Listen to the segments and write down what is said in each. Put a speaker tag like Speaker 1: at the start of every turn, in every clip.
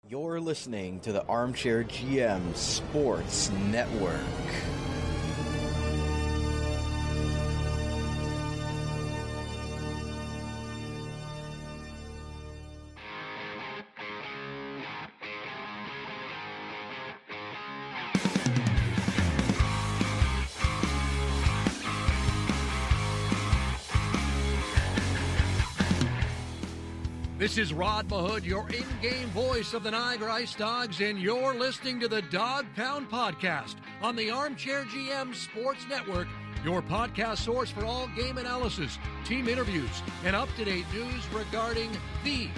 Speaker 1: You're listening to the Armchair GM Sports Network.
Speaker 2: This is Rod Mahood, your in-game voice of the Niagara Ice Dogs, and you're listening to the Dog Pound Podcast on the Armchair GM Sports Network, your podcast source for all game analysis, team interviews, and up-to-date news regarding the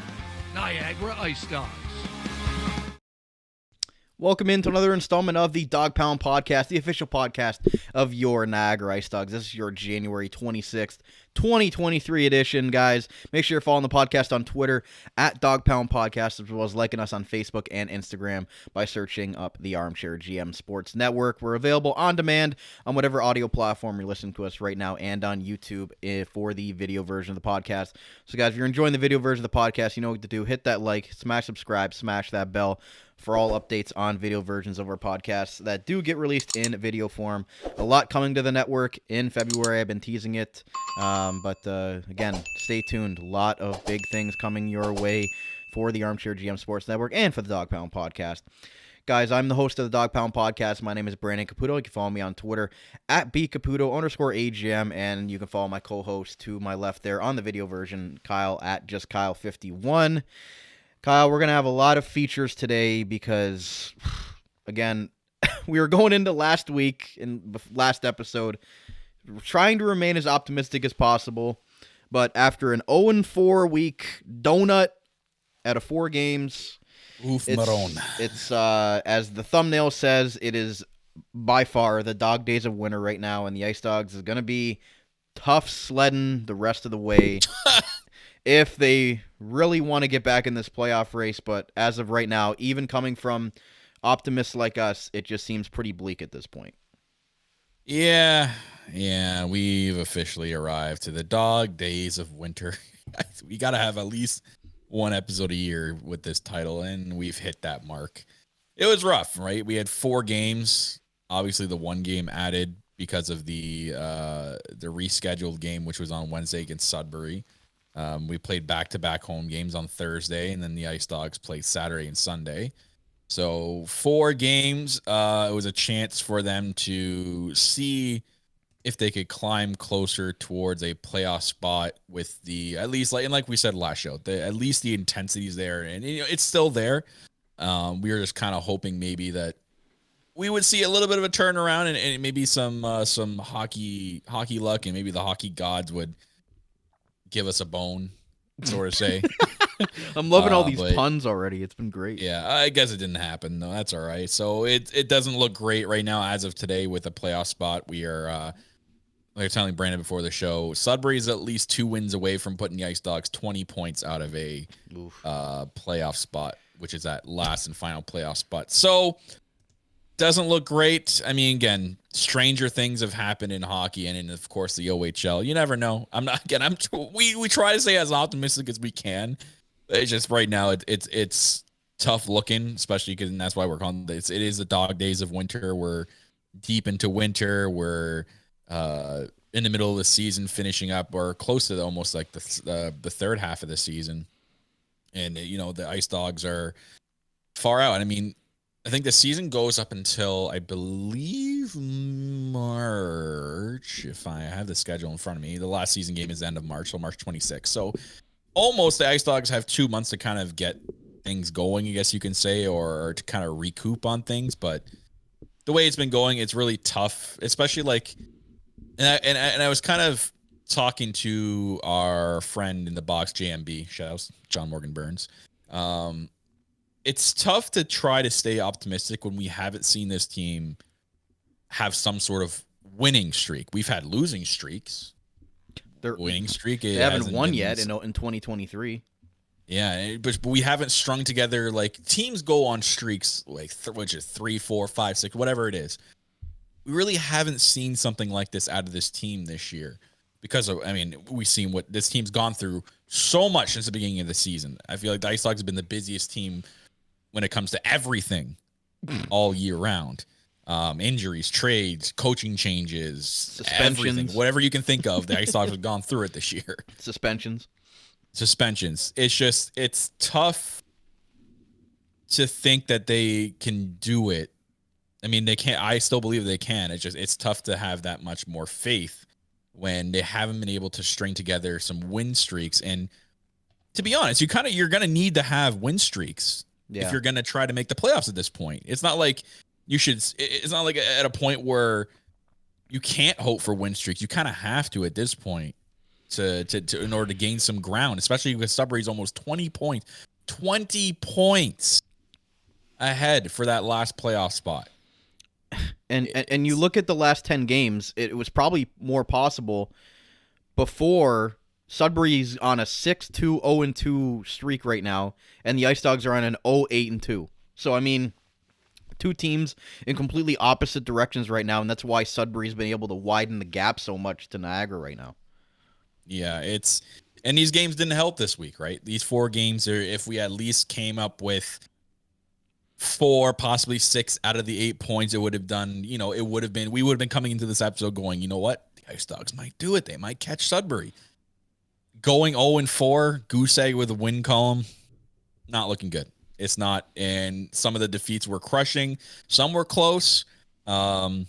Speaker 2: Niagara Ice Dogs.
Speaker 1: Welcome into another installment of the Dog Pound Podcast, the official podcast of your Niagara Ice Dogs. This is your January 26th, 2023 edition, guys. Make sure you're following the podcast on Twitter at Dog Pound Podcast, as well as liking us on Facebook and Instagram by searching up the Armchair GM Sports Network. We're available on demand on whatever audio platform you're listening to us right now, and on YouTube for the video version of the podcast. So, guys, if you're enjoying the video version of the podcast, you know what to do. Hit that like, smash subscribe, smash that bell for all updates on video versions of our podcasts that do get released in video form. A lot coming to the network in February. I've been teasing it. But again, stay tuned. A lot of big things coming your way for the Armchair GM Sports Network and for the Dog Pound Podcast. Guys, I'm the host of the Dog Pound Podcast. My name is Brandon Caputo. You can follow me on Twitter at bcaputo_AGM, and you can follow my co-host to my left there on the video version, Kyle, at justkyle51. Kyle, we're going to have a lot of features today because, again, we were going into last week in the last episode trying to remain as optimistic as possible, but after an 0-4 week donut out of 4 games, it's as the thumbnail says, it is by far the dog days of winter right now, and the Ice Dogs is going to be tough sledding the rest of the way if they really want to get back in this playoff race. But as of right now, even coming from optimists like us, it just seems pretty bleak at this point.
Speaker 3: Yeah, we've officially arrived to the dog days of winter. We got to have at least one episode a year with this title, and we've hit that mark. It was rough, right? We had 4 games. Obviously, the one game added because of the rescheduled game, which was on Wednesday against Sudbury. We played back-to-back home games on Thursday, and then the Ice Dogs played Saturday and Sunday. So 4 games, it was a chance for them to see if they could climb closer towards a playoff spot with the, at least, like we said last show, at least the intensity's there, and it's still there. We were just kind of hoping maybe that we would see a little bit of a turnaround and maybe some hockey luck, and maybe the hockey gods would give us a bone, sort of say.
Speaker 1: I'm loving all these puns already. It's been great.
Speaker 3: Yeah, I guess it didn't happen, though. That's all right. So it doesn't look great right now as of today with a playoff spot. We are, like I was telling Brandon before the show, Sudbury's at least 2 wins away from putting the Ice Dogs 20 points out of a playoff spot, which is that last and final playoff spot. So doesn't look great. I mean, again, stranger things have happened in hockey and in, of course, the OHL. You never know. We try to stay as optimistic as we can. It's just right now it's tough looking, especially because, and that's why we're calling it is the dog days of winter. We're deep into winter. We're in the middle of the season, finishing up or close to almost like the third half of the season, and the Ice Dogs are far out. I mean, I think the season goes up until, I believe, March, if I have the schedule in front of me. The last season game is the end of March, so March 26th. So almost the Ice Dogs have 2 months to kind of get things going, I guess you can say, or to kind of recoup on things. But the way it's been going, it's really tough, especially like, and I was kind of talking to our friend in the box, JMB, shout out John Morgan Burns. It's tough to try to stay optimistic when we haven't seen this team have some sort of winning streak. We've had losing streaks.
Speaker 1: Their
Speaker 3: winning streak.
Speaker 1: They haven't won yet in 2023.
Speaker 3: Yeah, but we haven't strung together, like, teams go on streaks like which is 3, 4, 5, 6, whatever it is. We really haven't seen something like this out of this team this year because of, I mean, we've seen what this team's gone through so much since the beginning of the season. I feel like the Ice Dogs have been the busiest team when it comes to everything all year round. Injuries, trades, coaching changes,
Speaker 1: suspensions,
Speaker 3: everything, whatever you can think of. The IceDogs have gone through it this year.
Speaker 1: Suspensions.
Speaker 3: It's tough to think that they can do it. I mean, they can't. I still believe they can. It's tough to have that much more faith when they haven't been able to string together some win streaks. And to be honest, you're going to need to have win streaks if you're going to try to make the playoffs at this point. It's not like it's not like at a point where you can't hope for win streaks. You kind of have to at this point to in order to gain some ground, especially with Sudbury's almost 20 points ahead for that last playoff spot.
Speaker 1: And you look at the last 10 games, it was probably more possible before. Sudbury's on a 6-2, 0-2 streak right now, and the IceDogs are on an 0-8-2. So, I mean, two teams in completely opposite directions right now, and that's why Sudbury's been able to widen the gap so much to Niagara right now.
Speaker 3: Yeah, and these games didn't help this week, right? These 4 games, if we at least came up with 4, possibly 6 out of the 8 points, it would have done, we would have been coming into this episode going, you know what? The IceDogs might do it. They might catch Sudbury. Going 0-4, goose egg with a win column, not looking good. It's not, and some of the defeats were crushing. Some were close. Can't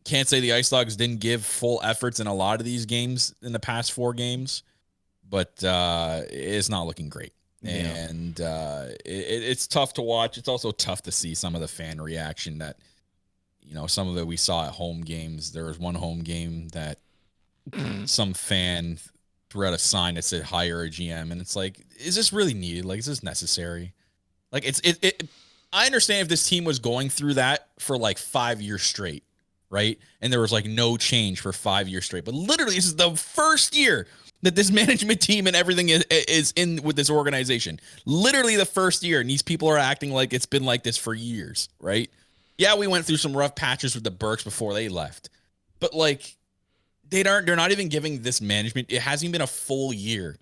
Speaker 3: say the IceDogs didn't give full efforts in a lot of these games in the past 4 games, but it's not looking great. Yeah. And it's tough to watch. It's also tough to see some of the fan reaction that, some of it we saw at home games. There was one home game that some fan threw out a sign that said hire a GM, and it's like, is this really needed? Like, is this necessary? Like, I understand if this team was going through that for like 5 years straight, right? And there was like no change for 5 years straight. But literally, this is the first year that this management team and everything is in with this organization. Literally the first year, and these people are acting like it's been like this for years, right? Yeah, we went through some rough patches with the Burks before they left, but like, they're not even giving this management. It hasn't even been a full year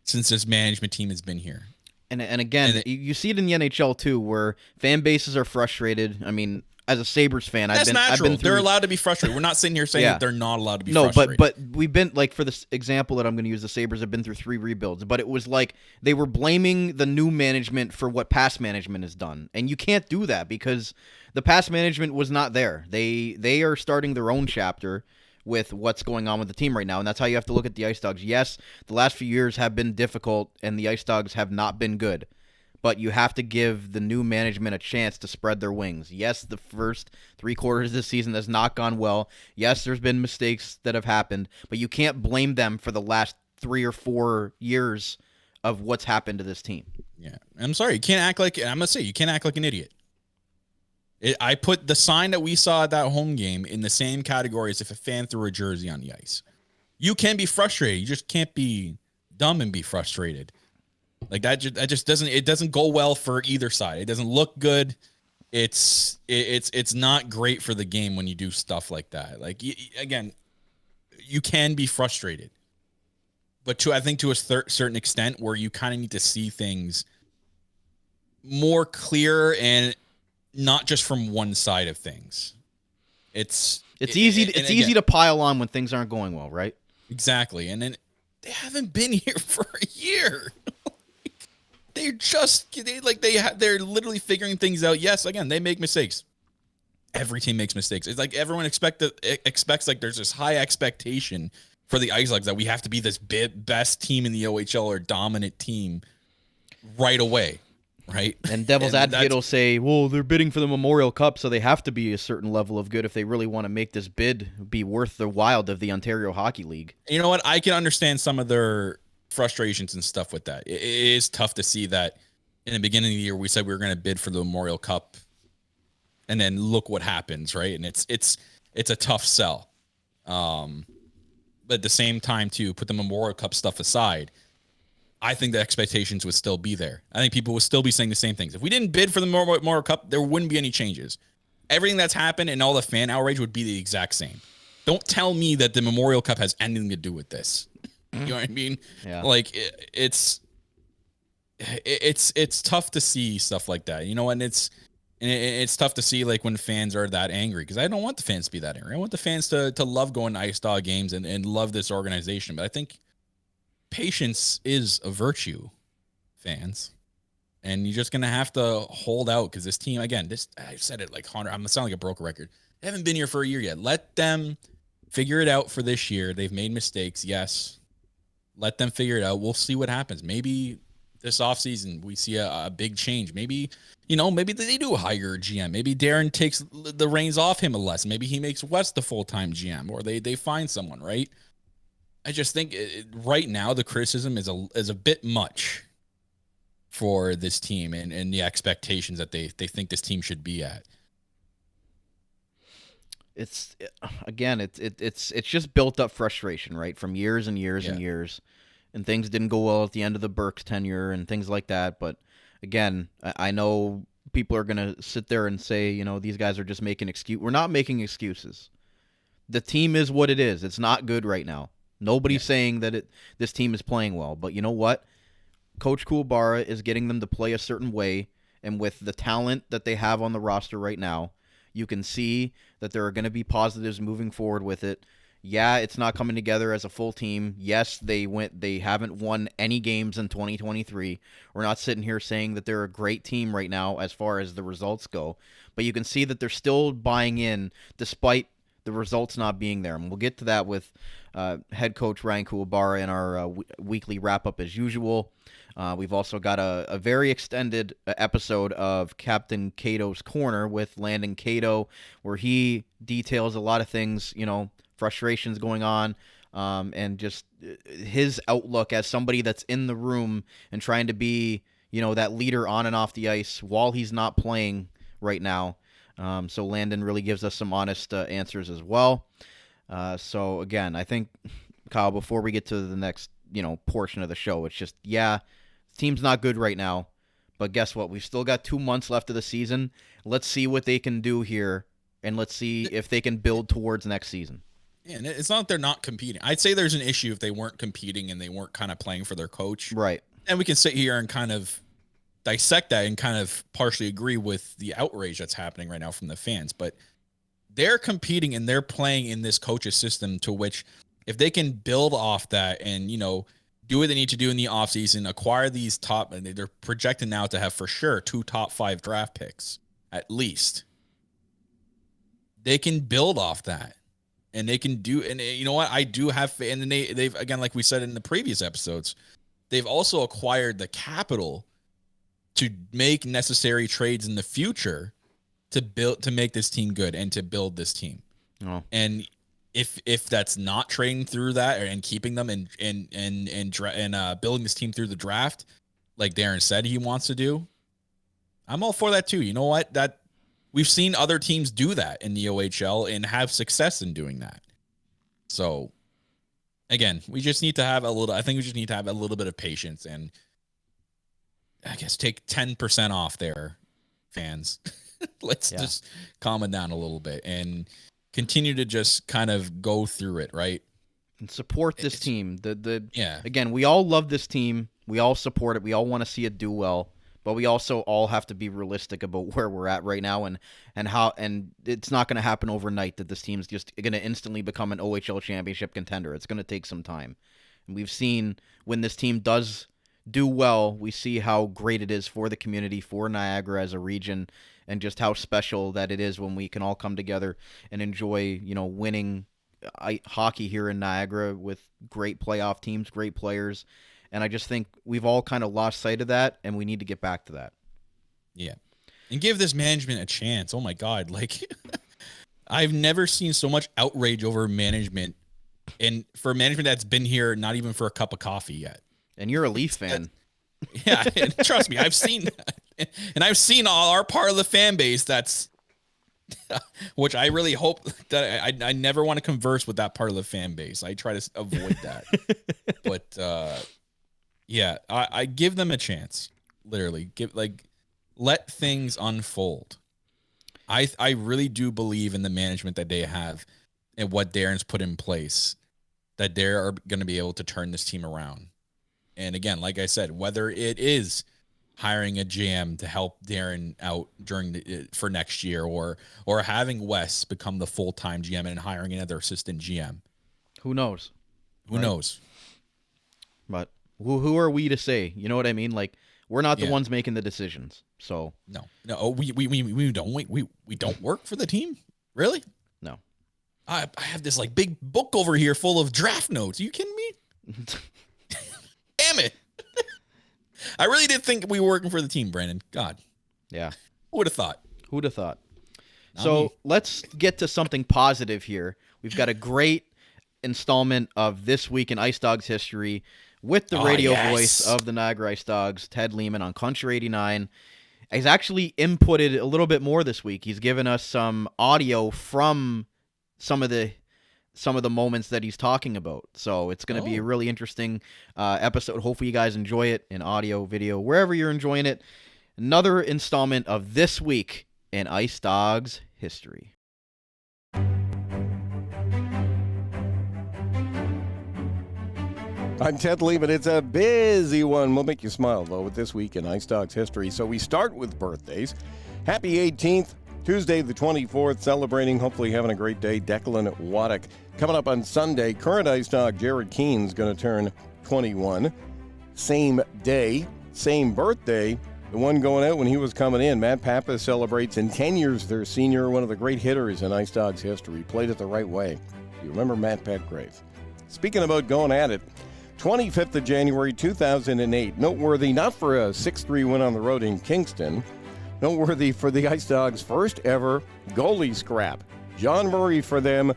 Speaker 3: since this management team has been here.
Speaker 1: And again, you see it in the NHL too, where fan bases are frustrated. I mean, as a Sabres fan,
Speaker 3: I've been through. They're allowed to be frustrated. We're not sitting here saying that they're not allowed to be frustrated.
Speaker 1: But we've been, like, for this example that I'm going to use, the Sabres have been through 3 rebuilds, but it was like they were blaming the new management for what past management has done. And you can't do that because the past management was not there. They are starting their own chapter with what's going on with the team right now, and that's how you have to look at the IceDogs. Yes, the last few years have been difficult, and the IceDogs have not been good, but you have to give the new management a chance to spread their wings. Yes, the first 3 quarters of the season has not gone well. Yes, there's been mistakes that have happened, but you can't blame them for the last 3 or 4 years of what's happened to this team.
Speaker 3: Yeah, I'm sorry. You can't act like an idiot. I put the sign that we saw at that home game in the same category as if a fan threw a jersey on the ice. You can be frustrated. You just can't be dumb and be frustrated. Like that just doesn't go well for either side. It doesn't look good. It's not great for the game when you do stuff like that. Like, again, you can be frustrated, but I think to a certain extent where you kind of need to see things more clear and not just from one side of things. It's easy
Speaker 1: to pile on when things aren't going well, right?
Speaker 3: Exactly. And then they haven't been here for a year. They're literally figuring things out. Yes, again, they make mistakes. Every team makes mistakes. It's like everyone expects like there's this high expectation for the IceDogs that we have to be this best team in the OHL or dominant team right away. Right.
Speaker 1: And Devil's Advocate will say, well, they're bidding for the Memorial Cup, so they have to be a certain level of good if they really want to make this bid be worth the while of the Ontario Hockey League.
Speaker 3: You know what? I can understand some of their frustrations and stuff with that. It is tough to see that in the beginning of the year we said we were going to bid for the Memorial Cup, and then look what happens, right? And it's a tough sell. But at the same time, to put the Memorial Cup stuff aside, I think the expectations would still be there. I think people would still be saying the same things. If we didn't bid for the Memorial Cup, there wouldn't be any changes. Everything that's happened and all the fan outrage would be the exact same. Don't tell me that the Memorial Cup has anything to do with this. You know what I mean?
Speaker 1: Yeah.
Speaker 3: Like, it's it's tough to see stuff like that, and it's tough to see like when fans are that angry, because I don't want the fans to be that angry. I want the fans to love going to Ice Dog games and love this organization. But I think patience is a virtue, fans. And you're just going to have to hold out, because this team, again, I've said it like 100, I'm going to sound like a broken record. They haven't been here for a year yet. Let them figure it out for this year. They've made mistakes, yes. Let them figure it out. We'll see what happens. Maybe this offseason we see a big change. Maybe, maybe they do hire a GM. Maybe Darren takes the reins off him a less. Maybe he makes West the full-time GM, or they find someone, right? I just think right now the criticism is a bit much for this team and the expectations that they think this team should be at.
Speaker 1: It's just built up frustration, right? From years and years and years, and things didn't go well at the end of the Burks tenure and things like that. But again, I know people are going to sit there and say, these guys are just making excuses. We're not making excuses. The team is what it is. It's not good right now. Nobody's saying that this team is playing well, but you know what? Coach Kuwabara is getting them to play a certain way, and with the talent that they have on the roster right now, you can see that there are going to be positives moving forward with it. Yeah, it's not coming together as a full team. Yes, they haven't won any games in 2023. We're not sitting here saying that they're a great team right now as far as the results go, but you can see that they're still buying in despite the results not being there. And we'll get to that with head coach Ryan Kuwabara in our weekly wrap-up as usual. We've also got a very extended episode of Captain Cato's Corner with Landon Cato, where he details a lot of things, frustrations going on, and just his outlook as somebody that's in the room and trying to be, that leader on and off the ice while he's not playing right now. So Landon really gives us some honest answers as well. So again, I think, Kyle, before we get to the next, portion of the show, it's just, the team's not good right now, but guess what? We've still got 2 months left of the season. Let's see what they can do here, and let's see if they can build towards next season.
Speaker 3: Yeah, and it's not that they're not competing. I'd say there's an issue if they weren't competing and they weren't kind of playing for their coach.
Speaker 1: Right.
Speaker 3: And we can sit here and kind of dissect that and kind of partially agree with the outrage that's happening right now from the fans. But they're competing and they're playing in this coach's system, to which if they can build off that and, do what they need to do in the offseason, acquire these top, and they're projecting now to have for sure 2 top 5 draft picks at least. They can build off that, and they can do. And you know what? I do have, and then they've again, like we said in the previous episodes, they've also acquired the capital to make necessary trades in the future to make this team good and to build this team.
Speaker 1: Oh.
Speaker 3: And if that's not trading through that and keeping them and building this team through the draft, like Darren said he wants to do, I'm all for that too. You know what? That we've seen other teams do that in the OHL and have success in doing that. So again, we just need to have I think we just need to have a little bit of patience and I guess take 10% off there, fans. Let's just calm it down a little bit and continue to just kind of go through it, right?
Speaker 1: And support this team.
Speaker 3: Yeah.
Speaker 1: Again, we all love this team. We all support it. We all want to see it do well. But we also all have to be realistic about where we're at right now and it's not going to happen overnight that this team's just going to instantly become an OHL championship contender. It's going to take some time. And we've seen when this team does do well, we see how great it is for the community, for Niagara as a region, and just how special that it is when we can all come together and enjoy, winning hockey here in Niagara with great playoff teams, great players. And I just think we've all kind of lost sight of that, and we need to get back to that.
Speaker 3: Yeah. And give this management a chance. Oh, my God. Like, I've never seen so much outrage over management, and for management that's been here not even for a cup of coffee yet.
Speaker 1: And you're a Leaf fan.
Speaker 3: Yeah, and trust me, I've seen that. And I've seen all our part of the fan base that's, which I really hope that I never want to converse with that part of the fan base. I try to avoid that. But yeah, I give them a chance. Literally, let things unfold. I really do believe in the management that they have and what Darren's put in place, that they are going to be able to turn this team around. And again, like I said, whether it is hiring a GM to help Darren out for next year, or having Wes become the full-time GM and hiring another assistant GM.
Speaker 1: Who knows?
Speaker 3: Who knows?
Speaker 1: But who are we to say? You know what I mean? Like, we're not the ones making the decisions. So
Speaker 3: no, we don't work for the team. Really?
Speaker 1: No.
Speaker 3: I have this like big book over here full of draft notes. Are you kidding me? Damn it. I really did think we were working for the team, Brandon. God.
Speaker 1: Yeah.
Speaker 3: Who would have thought?
Speaker 1: Who'd have thought? So let's get to something positive here. We've got a great installment of This Week in Ice Dogs History with the radio voice of the Niagara Ice Dogs, Ted Lehman, on Country 89. He's actually inputted a little bit more this week. He's given us some audio from some of the moments that he's talking about. So it's going to be a really interesting episode. Hopefully you guys enjoy it in audio, video, wherever you're enjoying it. Another installment of This Week in Ice Dogs History.
Speaker 4: I'm Ted Lehman. It's a busy one. We'll make you smile, though, with This Week in Ice Dogs History. So we start with birthdays. Happy 18th, Tuesday the 24th, celebrating, hopefully having a great day, Declan Waddick. Coming up on Sunday, current Ice Dog Jared Keen's going to turn 21. Same day, same birthday, the one going out when he was coming in. Matt Pappas celebrates in 10 years their senior, one of the great hitters in Ice Dogs history. Played it the right way. You remember Matt Petgrave. Speaking about going at it, 25th of January, 2008. Noteworthy not for a 6-3 win on the road in Kingston. Noteworthy for the Ice Dogs' first ever goalie scrap. John Murray for them,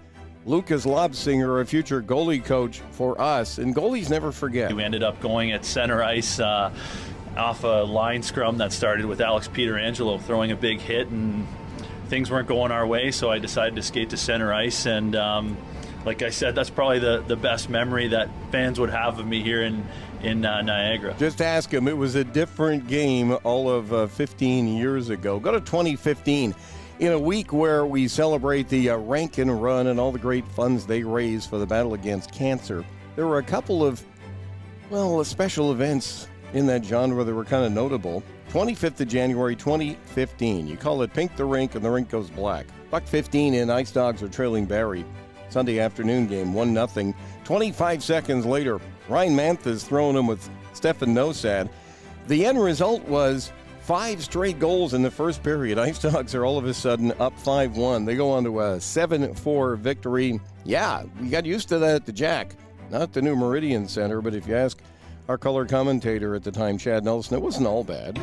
Speaker 4: Lucas Lobsinger, a future goalie coach for us. And goalies never forget.
Speaker 5: We ended up going at center ice off a line scrum that started with Alex Pietrangelo throwing a big hit, and things weren't going our way, so I decided to skate to center ice. And like I said, that's probably the best memory that fans would have of me here in Niagara.
Speaker 4: Just ask him. It was a different game all of 15 years ago. Go to 2015. In a week where we celebrate the Rank and Run and all the great funds they raise for the battle against cancer, there were a couple of, special events in that genre that were kind of notable. 25th of January, 2015. You call it Pink the Rink and the rink goes black. $1.15 in. Ice Dogs are trailing Barrie. Sunday afternoon game, 1-0. 25 seconds later, Ryan Mantha's throwing him with Stefan Nosad. The end result was 5 straight goals in the first period. Ice Dogs are all of a sudden up 5-1. They go on to a 7-4 victory. Yeah, we got used to that at the Jack. Not the new Meridian Center, but if you ask our color commentator at the time, Chad Nelson, it wasn't all bad.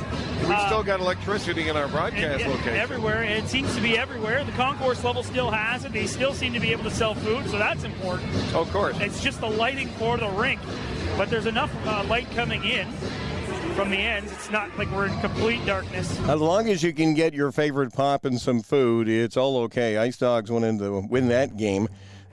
Speaker 6: We still got electricity in our broadcast location.
Speaker 7: Everywhere. It seems to be everywhere. The concourse level still has it. They still seem to be able to sell food, so that's important.
Speaker 6: Of course.
Speaker 7: It's just the lighting for the rink. But there's enough light coming in from the ends. It's not like we're in complete darkness.
Speaker 4: As long as you can get your favorite pop and some food, it's all okay. Ice Dogs went in to win that game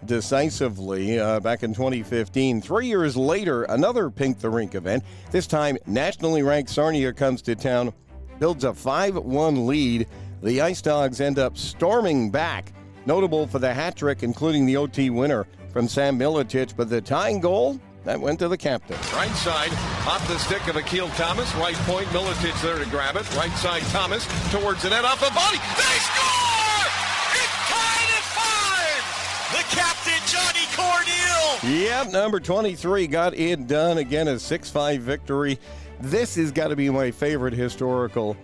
Speaker 4: decisively back in 2015. 3 years later, another Pink the Rink event. This time, nationally ranked Sarnia comes to town, builds a 5-1 lead. The Ice Dogs end up storming back. Notable for the hat trick, including the OT winner from Sam Miletich, but the tying goal, that went to the captain.
Speaker 6: Right side, off the stick of Akil Thomas. Right point, Miletich there to grab it. Right side, Thomas towards the net, off the body. They score! It's tied at 5! The captain, Johnny Cornell.
Speaker 4: Yep, number 23 got it done. Again, a 6-5 victory. This has got to be my favorite historical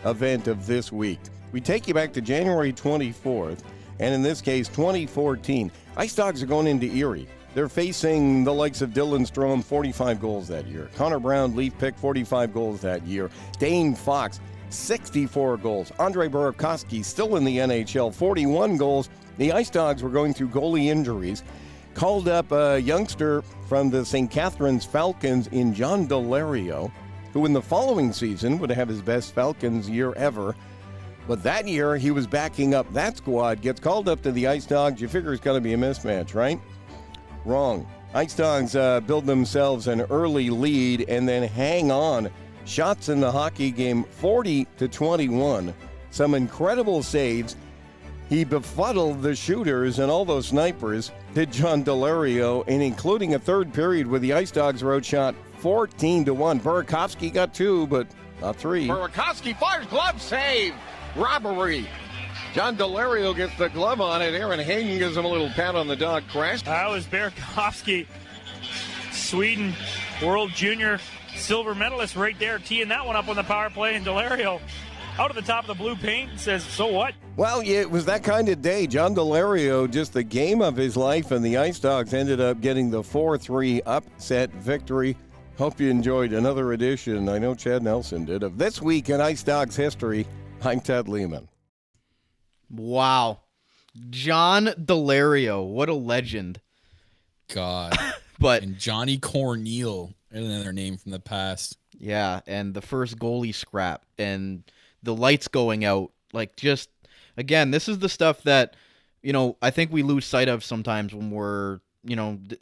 Speaker 4: event of this week. We take you back to January 24th, and in this case, 2014. Ice Dogs are going into Erie. They're facing the likes of Dylan Strome, 45 goals that year. Connor Brown, Leaf Pick, 45 goals that year. Dane Fox, 64 goals. Andre Burakovsky, still in the NHL, 41 goals. The Ice Dogs were going through goalie injuries. Called up a youngster from the St. Catharines Falcons in John Delario, who in the following season would have his best Falcons year ever. But that year, he was backing up that squad, gets called up to the Ice Dogs. You figure it's got to be a mismatch, right? Wrong. Ice Dogs build themselves an early lead and then hang on. Shots in the hockey game, 40-21. Some incredible saves. He befuddled the shooters and all those snipers, did John Delario, and including a third period where the Ice Dogs were outshot 14-1. Burakovsky got 2, but A 3.
Speaker 6: Burakovsky fires, glove save. Robbery. John Delario gets the glove on it. Aaron Hayden gives him a little pat on the dog crest.
Speaker 7: That was Burakovsky, Sweden World Junior silver medalist right there, teeing that one up on the power play, and Delario out of the top of the blue paint says, so what?
Speaker 4: Well, yeah, it was that kind of day. John Delario, just the game of his life, and the Ice Dogs ended up getting the 4-3 upset victory. Hope you enjoyed another edition, I know Chad Nelson did, of This Week in Ice Dogs History. I'm Ted Lehman.
Speaker 1: Wow. John Delario, what a legend.
Speaker 3: God.
Speaker 1: But
Speaker 3: and Johnny Corneal, another name from the past.
Speaker 1: yeah, and the first goalie scrap and the lights going out. Like, just, again, this is the stuff that, I think we lose sight of sometimes when we're,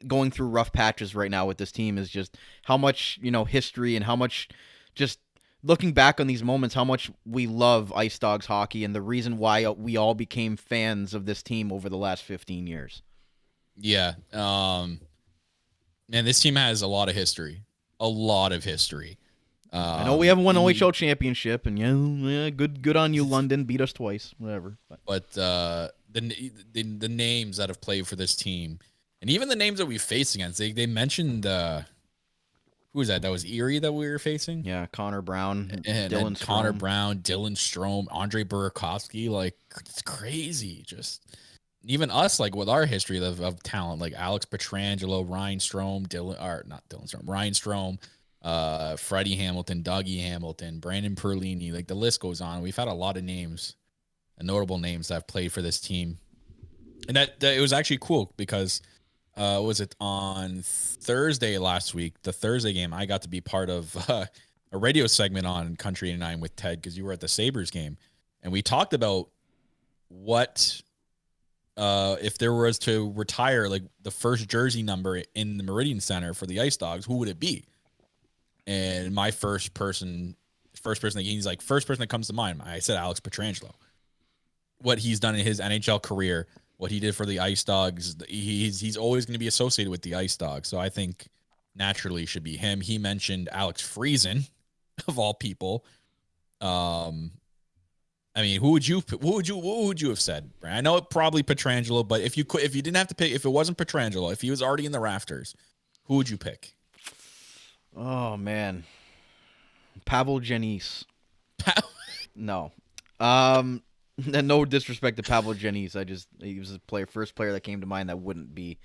Speaker 1: going through rough patches right now with this team, is just how much, history and how much just looking back on these moments, how much we love Ice Dogs hockey and the reason why we all became fans of this team over the last 15 years.
Speaker 3: Yeah. Man, this team has a lot of history. A lot of history.
Speaker 1: I know we haven't won an OHL championship, and yeah, good on you, London. Beat us twice, whatever.
Speaker 3: But the names that have played for this team, and even the names that we faced against, they mentioned who was that? That was Erie that we were facing.
Speaker 1: Yeah, Connor Brown,
Speaker 3: and
Speaker 1: Dylan Strome.
Speaker 3: Connor Brown, Dylan Strome, Andre Burakovsky. Like, it's crazy. Just even us, like with our history of talent, like Alex Pietrangelo, Ryan Strome, Ryan Strome, Freddie Hamilton, Dougie Hamilton, Brandon Perlini. Like, the list goes on. We've had a lot of names, notable names that have played for this team, and that it was actually cool because. Was it on Thursday last week, the Thursday game, I got to be part of a radio segment on Country 89 with Ted because you were at the Sabres game. And we talked about what, if there was to retire like the first jersey number in the Meridian Center for the Ice Dogs, who would it be? And my first person he's like, first person that comes to mind, I said Alex Pietrangelo. What he's done in his NHL career, what he did for the Ice Dogs, he's always going to be associated with the Ice Dogs. So I think naturally should be him. He mentioned Alex Friesen, of all people. I mean, what would you have said, Brian? I know it probably Pietrangelo, but if you didn't have to pick, if it wasn't Pietrangelo, if he was already in the rafters, who would you pick?
Speaker 1: Oh man, Pavel Janis. No. No disrespect to Pavel Janis. He was the first player that came to mind that wouldn't be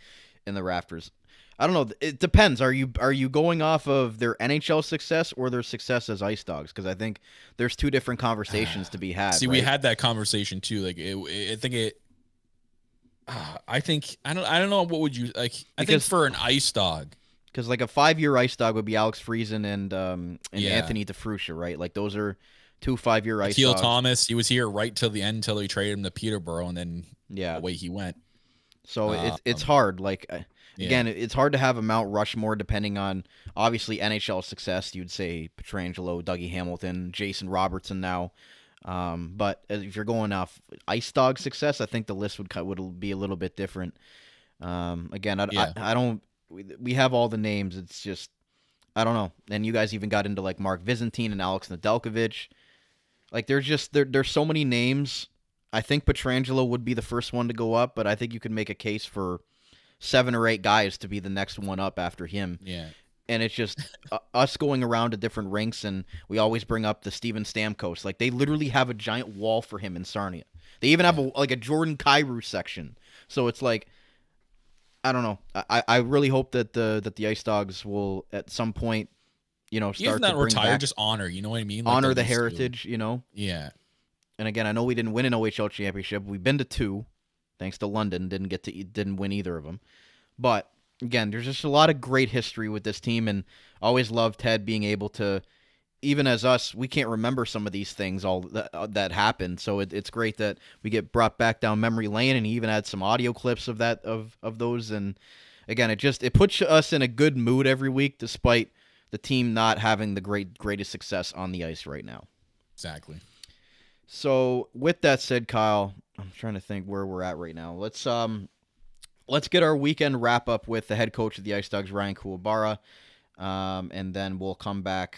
Speaker 1: in the rafters. I don't know. It depends. Are you going off of their NHL success or their success as Ice Dogs? Because I think there's two different conversations to be had.
Speaker 3: See,
Speaker 1: right?
Speaker 3: We had that conversation too. Like, I don't know. What would you like? I think for an Ice Dog,
Speaker 1: because like a 5-year Ice Dog would be Alex Friesen and
Speaker 3: Yeah.
Speaker 1: Anthony DeFruscia, right? Like those are 2 5-year Ice
Speaker 3: Akil
Speaker 1: Dogs.
Speaker 3: Thomas, he was here right till the end until they traded him to Peterborough, and then away he went.
Speaker 1: So it's hard. Like again, it's hard to have a Mount Rushmore depending on obviously NHL success. You'd say Pietrangelo, Dougie Hamilton, Jason Robertson now. But if you're going off Ice Dog success, I think the list would be a little bit different. Again, I don't. We have all the names. It's just I don't know. And you guys even got into like Mark Vizentine and Alex Nedeljkovic. Like there's so many names. I think Pietrangelo would be the first one to go up, but I think you could make a case for 7 or 8 guys to be the next one up after him.
Speaker 3: Yeah.
Speaker 1: And it's just us going around to different rinks, and we always bring up the Steven Stamkos. Like, they literally have a giant wall for him in Sarnia. They even have a Jordan Kyrou section. So it's like, I don't know. I really hope that the Ice Dogs will at some point, start
Speaker 3: Even
Speaker 1: to
Speaker 3: not
Speaker 1: bring
Speaker 3: retire,
Speaker 1: back,
Speaker 3: just honor. You know what I mean? Like
Speaker 1: honor the
Speaker 3: used to.
Speaker 1: heritage.
Speaker 3: Yeah.
Speaker 1: And again, I know we didn't win an OHL championship. We've been to 2, thanks to London. Didn't win either of them. But again, there's just a lot of great history with this team, and always loved Ted being able to, even as us, we can't remember some of these things all that happened. So it's great that we get brought back down memory lane, and he even had some audio clips of that of those. And again, it puts us in a good mood every week, despite the team not having the greatest success on the ice right now.
Speaker 3: Exactly.
Speaker 1: So with that said, Kyle, I'm trying to think where we're at right now. Let's get our weekend wrap up with the head coach of the Ice Dogs, Ryan Kuwabara, and then we'll come back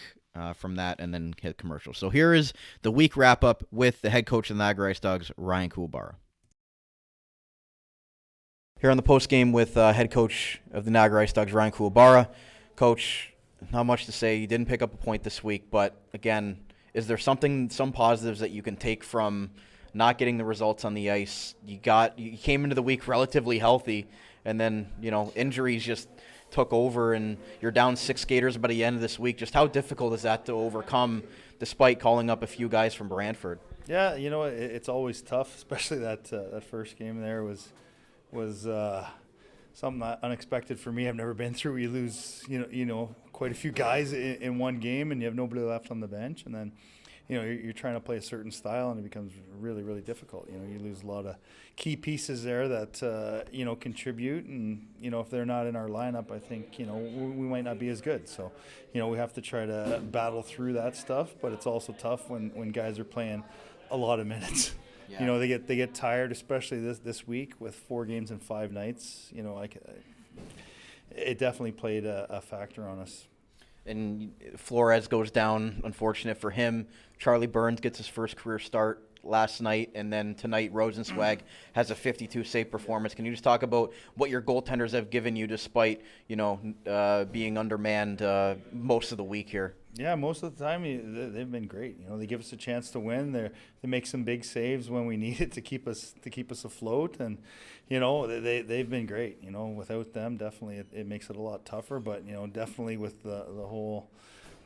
Speaker 1: from that and then hit commercial. So here is the week wrap-up with the head coach of the Niagara IceDogs, Ryan Kuwabara. Here on the post-game with head coach of the Niagara IceDogs, Ryan Kuwabara. Coach, not much to say. You didn't pick up a point this week, but again, is there some positives that you can take from not getting the results on the ice? You came into the week relatively healthy, and then, injuries just took over, and you're down 6 skaters by the end of this week. Just how difficult is that to overcome, despite calling up a few guys from Brantford?
Speaker 8: Yeah, it's always tough, especially that first game there was something unexpected for me. I've never been through. You lose, quite a few guys in one game, and you have nobody left on the bench, and then, you're trying to play a certain style, and it becomes really, really difficult. You lose a lot of key pieces there that contribute, and if they're not in our lineup, I think we might not be as good. So, we have to try to battle through that stuff, but it's also tough when guys are playing a lot of minutes. Yeah. They get tired, especially this week with 4 games in 5 nights. It definitely played a factor on us.
Speaker 1: And Flores goes down, unfortunate for him. Charlie Burns gets his first career start last night, and then tonight Rosenzweig has a 52-save performance. Can you just talk about what your goaltenders have given you despite, being undermanned most of the week here?
Speaker 8: Yeah, most of the time they've been great. They give us a chance to win. They make some big saves when we need it to keep us afloat, and they've been great. Without them, definitely it makes it a lot tougher. But definitely with the whole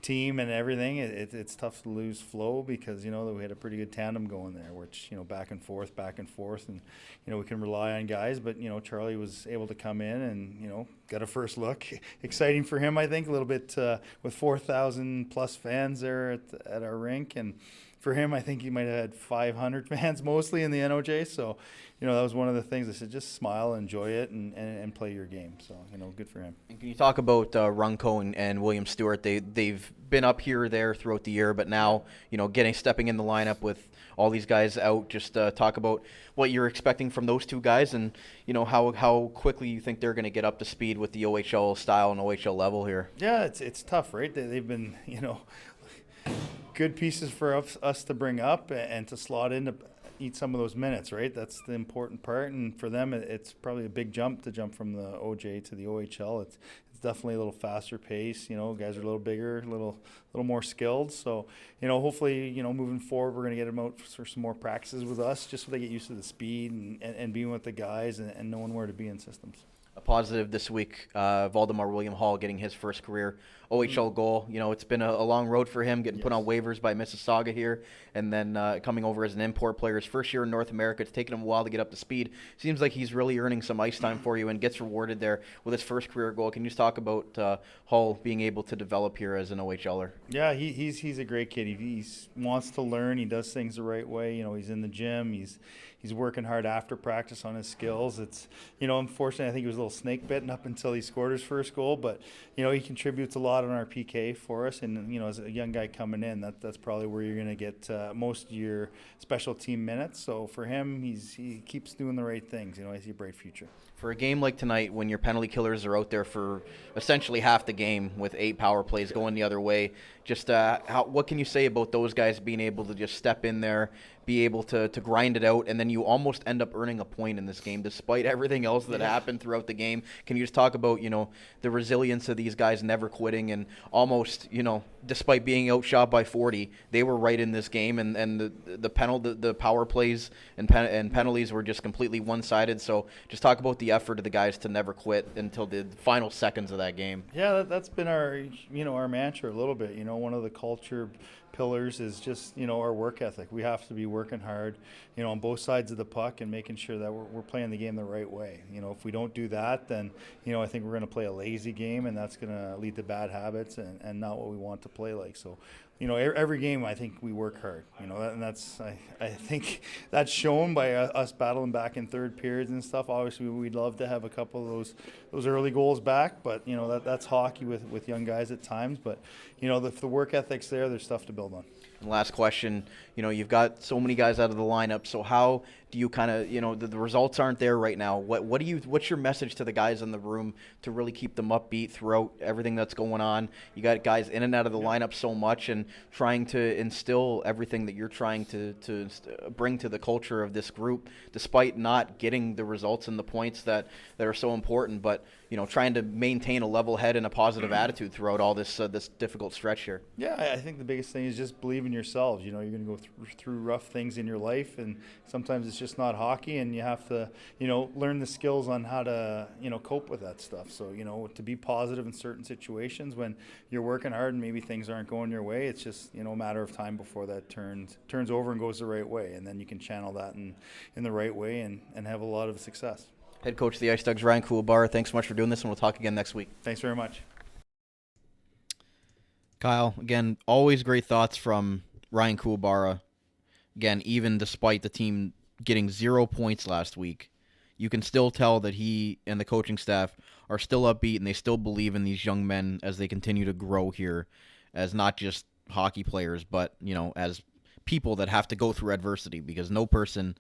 Speaker 8: team and everything, it's tough to lose flow because we had a pretty good tandem going there, which back and forth, and we can rely on guys. But Charlie was able to come in and got a first look. Exciting for him, I think, a little bit with 4,000 plus fans there at our rink, and for him, I think he might have had 500 fans mostly in the NOJ. So, that was one of the things I said, just smile, enjoy it, and play your game. So, good for him.
Speaker 1: And can you talk about Runco and William Stewart? They've been up here or there throughout the year, but now, stepping in the lineup with all these guys out. Just talk about what you're expecting from those 2 guys and, how quickly you think they're going to get up to speed with the OHL style and OHL level here.
Speaker 8: Yeah, it's tough, right? They've been, good pieces for us to bring up and to slot in to eat some of those minutes, right? That's the important part, and for them it's probably a big jump to jump from the OJ to the OHL. It's definitely a little faster pace. Guys are a little bigger, a little more skilled. So hopefully moving forward we're going to get them out for some more practices with us, just so they get used to the speed and being with the guys and knowing where to be in systems.
Speaker 1: A positive this week, Valdemar William Hall getting his first career OHL goal. It's been a long road for him, getting put on waivers by Mississauga here, and then coming over as an import player. His first year in North America. It's taken him a while to get up to speed. Seems like he's really earning some ice time for you and gets rewarded there with his first career goal. Can you just talk about Hall being able to develop here as an OHLer?
Speaker 8: Yeah, he's a great kid. He wants to learn. He does things the right way. He's in the gym. He's working hard after practice on his skills. It's, unfortunately, I think he was a little snake bitten up until he scored his first goal, but, he contributes a lot on our PK for us. And, as a young guy coming in, that's probably where you're going to get most of your special team minutes. So for him, he keeps doing the right things. I see a bright future.
Speaker 1: For a game like tonight, when your penalty killers are out there for essentially half the game with 8 power plays going the other way, just what can you say about those guys being able to just step in there, be able to grind it out, and then you almost end up earning a point in this game despite everything else that happened throughout the game? Can you just talk about, the resilience of these guys never quitting and almost, despite being outshot by 40, they were right in this game, and the power plays and penalties were just completely one-sided. So just talk about the effort of the guys to never quit until the final seconds of that game.
Speaker 8: Yeah, that's been our mantra a little bit. One of the culture pillars is just, our work ethic. We have to be working hard, on both sides of the puck and making sure that we're playing the game the right way. If we don't do that, then, I think we're going to play a lazy game, and that's going to lead to bad habits and not what we want to play like. So, every game I think we work hard. And I think that's shown by us battling back in third periods and stuff. Obviously, we'd love to have a couple of those early goals back, but that's hockey with young guys at times. But if the work ethic's there, there's stuff to build on.
Speaker 1: And last question, you've got so many guys out of the lineup. So how do you kind of, the results aren't there right now. What's your message to the guys in the room to really keep them upbeat throughout everything that's going on? You got guys in and out of the lineup so much, and trying to instill everything that you're trying to bring to the culture of this group, despite not getting the results and the points that are so important, but trying to maintain a level head and a positive attitude throughout all this difficult stretch here.
Speaker 8: Yeah, I think the biggest thing is just believe in yourselves. You're going to go through rough things in your life, and sometimes it's just not hockey, and you have to, learn the skills on how to, cope with that stuff. So, to be positive in certain situations when you're working hard and maybe things aren't going your way, it's just, a matter of time before that turns over and goes the right way, and then you can channel that in the right way and have a lot of success.
Speaker 1: Head coach of the IceDogs, Ryan Kuwabara, thanks so much for doing this, and we'll talk again next week.
Speaker 8: Thanks very much.
Speaker 1: Kyle, again, always great thoughts from Ryan Kuwabara. Again, even despite the team getting 0 points last week, you can still tell that he and the coaching staff are still upbeat, and they still believe in these young men as they continue to grow here as not just hockey players, but, as people that have to go through adversity, because no person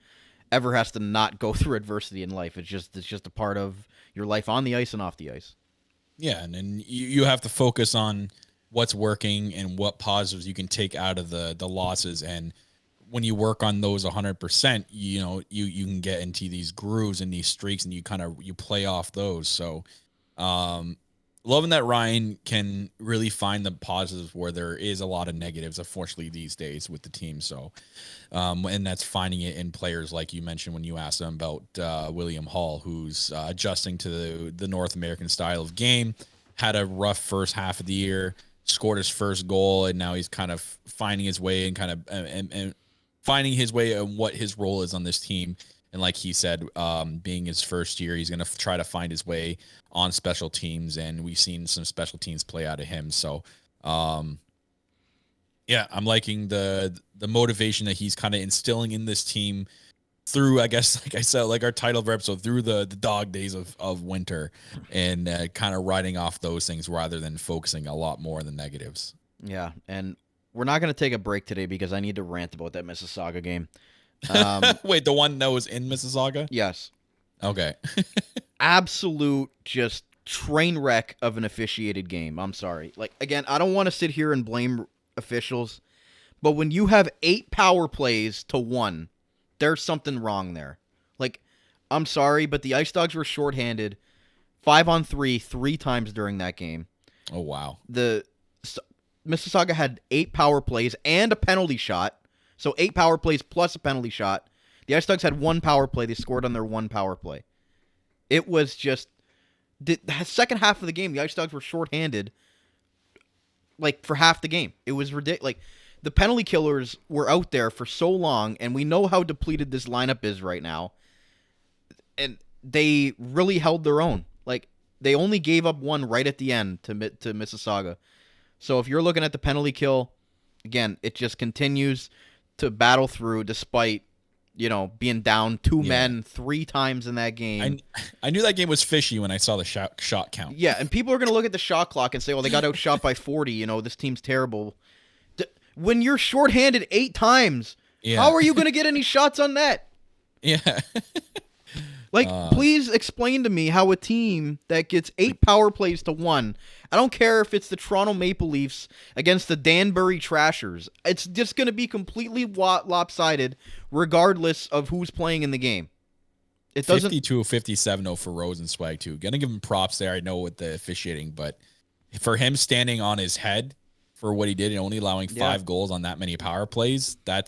Speaker 1: ever has to not go through adversity in life. It's just a part of your life on the ice and off the ice.
Speaker 3: Yeah, and you have to focus on what's working and what positives you can take out of the losses. And when you work on those 100%, you can get into these grooves and these streaks, and you play off those. So, loving that Ryan can really find the positives where there is a lot of negatives, unfortunately, these days with the team. So, and that's finding it in players like you mentioned when you asked him about William Hall, who's adjusting to the North American style of game, had a rough first half of the year, scored his first goal, and now he's kind of finding his way and finding his way and what his role is on this team. And like he said, being his first year, he's going to try to find his way on special teams, and we've seen some special teams play out of him. So, yeah, I'm liking the motivation that he's kind of instilling in this team through, I guess, like I said, like our title of our episode, through the dog days of winter, and kind of writing off those things rather than focusing a lot more on the negatives.
Speaker 1: Yeah, and we're not going to take a break today because I need to rant about that Mississauga game.
Speaker 3: Wait, the one that was in Mississauga?
Speaker 1: Yes.
Speaker 3: Okay.
Speaker 1: Absolute just train wreck of an officiated game. I'm sorry. Like, again, I don't want to sit here and blame officials, but when you have 8 power plays to 1, there's something wrong there. Like, I'm sorry, but the IceDogs were shorthanded 5-on-3 3 times during that game.
Speaker 3: Oh, wow.
Speaker 1: The Mississauga had 8 power plays and a penalty shot. So 8 power plays plus a penalty shot. The IceDogs had 1 power play. They scored on their 1 power play. It was just the second half of the game. The IceDogs were shorthanded, like, for half the game. It was ridiculous. Like, the penalty killers were out there for so long, and we know how depleted this lineup is right now. And they really held their own. Like, they only gave up 1 right at the end to Mississauga. So if you're looking at the penalty kill, again, it just continues to battle through despite, being down 2 men 3 times in that game.
Speaker 3: I knew that game was fishy when I saw the shot count.
Speaker 1: Yeah, and people are going to look at the shot clock and say, well, they got outshot by 40. This team's terrible. When you're shorthanded 8 times, how are you going to get any shots on net?
Speaker 3: Yeah.
Speaker 1: Like, please explain to me how a team that gets 8 power plays to 1, I don't care if it's the Toronto Maple Leafs against the Danbury Trashers, it's just going to be completely lopsided regardless of who's playing in the game. It doesn't.
Speaker 3: 52-57 for Rosenzweig, too. Going to give him props there. I know with the officiating, but for him standing on his head for what he did and only allowing 5 goals on that many power plays, that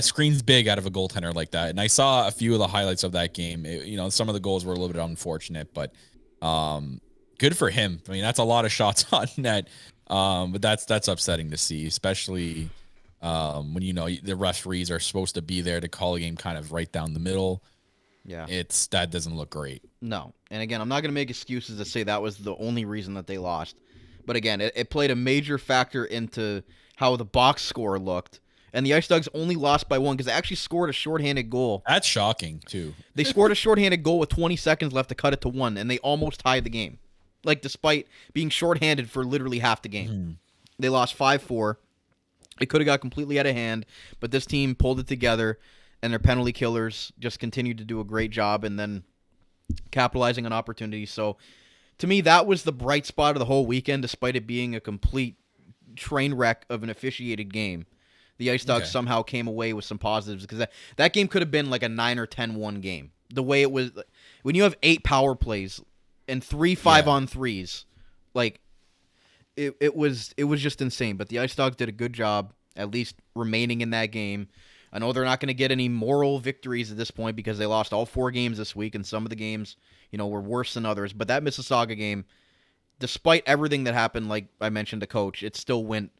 Speaker 3: screams big out of a goaltender like that. And I saw a few of the highlights of that game. Some of the goals were a little bit unfortunate, but good for him. I mean, that's a lot of shots on net, but that's upsetting to see, especially when the referees are supposed to be there to call a game kind of right down the middle.
Speaker 1: Yeah,
Speaker 3: that doesn't look great.
Speaker 1: No, and again, I'm not going to make excuses to say that was the only reason that they lost, But again, it played a major factor into how the box score looked. And the Ice Dogs only lost by 1 because they actually scored a shorthanded goal.
Speaker 3: That's shocking, too.
Speaker 1: They scored a shorthanded goal with 20 seconds left to cut it to 1, and they almost tied the game. Like, despite being shorthanded for literally half the game.
Speaker 3: Mm-hmm.
Speaker 1: They lost 5-4. It could have got completely out of hand, but this team pulled it together, and their penalty killers just continued to do a great job and then capitalizing on opportunities. So, to me, that was the bright spot of the whole weekend, despite it being a complete train wreck of an officiated game. The Ice Dogs somehow came away with some positives because that game could have been like a 9 or 10-1 game. The way it was, when you have 8 power plays and 3 5-on-3s, like it was just insane. But the Ice Dogs did a good job, at least remaining in that game. I know they're not going to get any moral victories at this point because they lost all 4 games this week, and some of the games, were worse than others. But that Mississauga game, despite everything that happened, like I mentioned to Coach, it still went.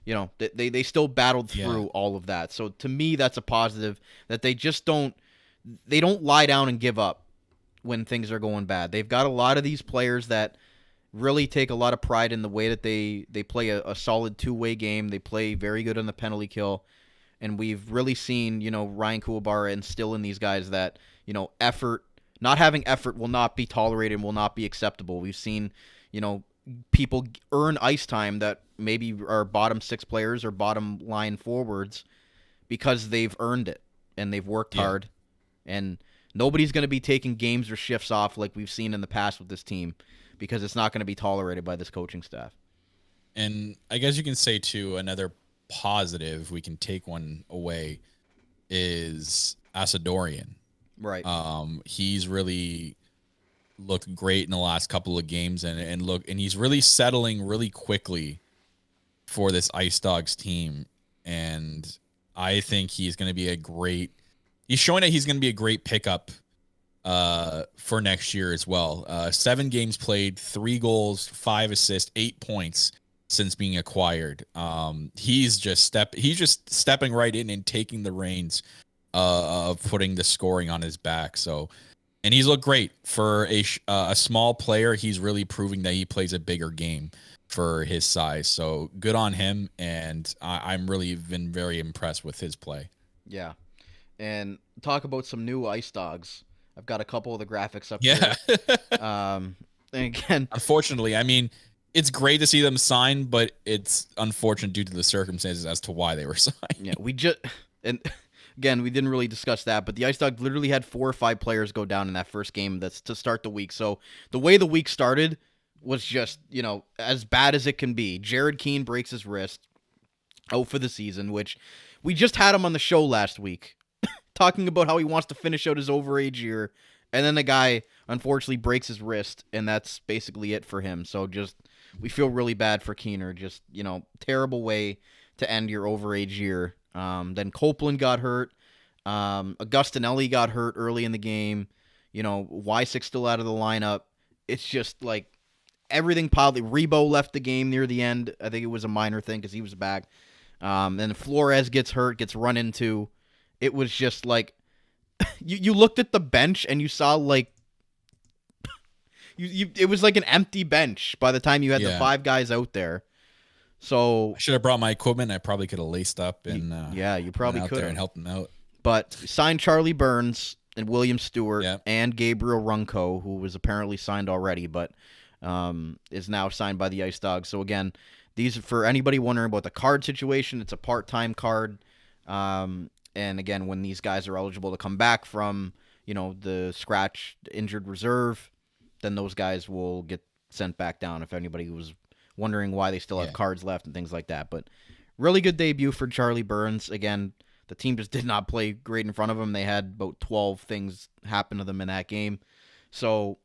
Speaker 1: They still battled through all of that. So to me, that's a positive that they just don't lie down and give up when things are going bad. They've got a lot of these players that really take a lot of pride in the way that they play a solid two-way game. They play very good on the penalty kill. And we've really seen, Ryan Kuwabara instill in these guys that, not having effort will not be tolerated and will not be acceptable. We've seen, people earn ice time that maybe are bottom 6 players or bottom line forwards because they've earned it and they've worked hard. And nobody's going to be taking games or shifts off like we've seen in the past with this team because it's not going to be tolerated by this coaching staff.
Speaker 3: And I guess you can say, too, another positive, we can take one away, is Asadorian.
Speaker 1: Right.
Speaker 3: He's really looked great in the last couple of games and he's really settling really quickly for this Ice Dogs team. And I think he's going to be he's showing that he's going to be a great pickup for next year as well. 7 games played, 3 goals, 5 assists, 8 points since being acquired. He's just stepping right in and taking the reins of putting the scoring on his back. So, and he's looked great for a small player. He's really proving that he plays a bigger game for his size. So good on him. And I'm really been very impressed with his play.
Speaker 1: Yeah. And talk about some new Ice Dogs. I've got a couple of the graphics up
Speaker 3: here.
Speaker 1: And again,
Speaker 3: unfortunately, I mean, it's great to see them sign, but it's unfortunate due to the circumstances as to why they were signed.
Speaker 1: Yeah, and again, we didn't really discuss that, but the Ice Dogs literally had 4 or 5 players go down in that first game that's to start the week. So the way the week started was just, as bad as it can be. Jared Keane breaks his wrist out for the season, which we just had him on the show last week talking about how he wants to finish out his overage year. And then the guy unfortunately breaks his wrist, and that's basically it for him. So we feel really bad for Keener. Just, terrible way to end your overage year. Then Copeland got hurt. Augustinelli got hurt early in the game. Wysick's still out of the lineup. It's just like everything piled. Rebo left the game near the end. I think it was a minor thing because he was back. Then Flores gets hurt, gets run into. It was just like you looked at the bench and you saw like it was like an empty bench by the time you had the 5 guys out there. So
Speaker 3: I should have brought my equipment. I probably could have laced up and
Speaker 1: you probably could have
Speaker 3: and helped them out.
Speaker 1: But signed Charlie Burns and William Stewart and Gabriel Runco, who was apparently signed already, but is now signed by the Ice Dogs. So again, these for anybody wondering about the card situation, it's a part-time card. And again, when these guys are eligible to come back from, the scratch injured reserve, then those guys will get sent back down if anybody was wondering why they still have cards left and things like that. But really good debut for Charlie Burns. Again, the team just did not play great in front of him. They had about 12 things happen to them in that game. So,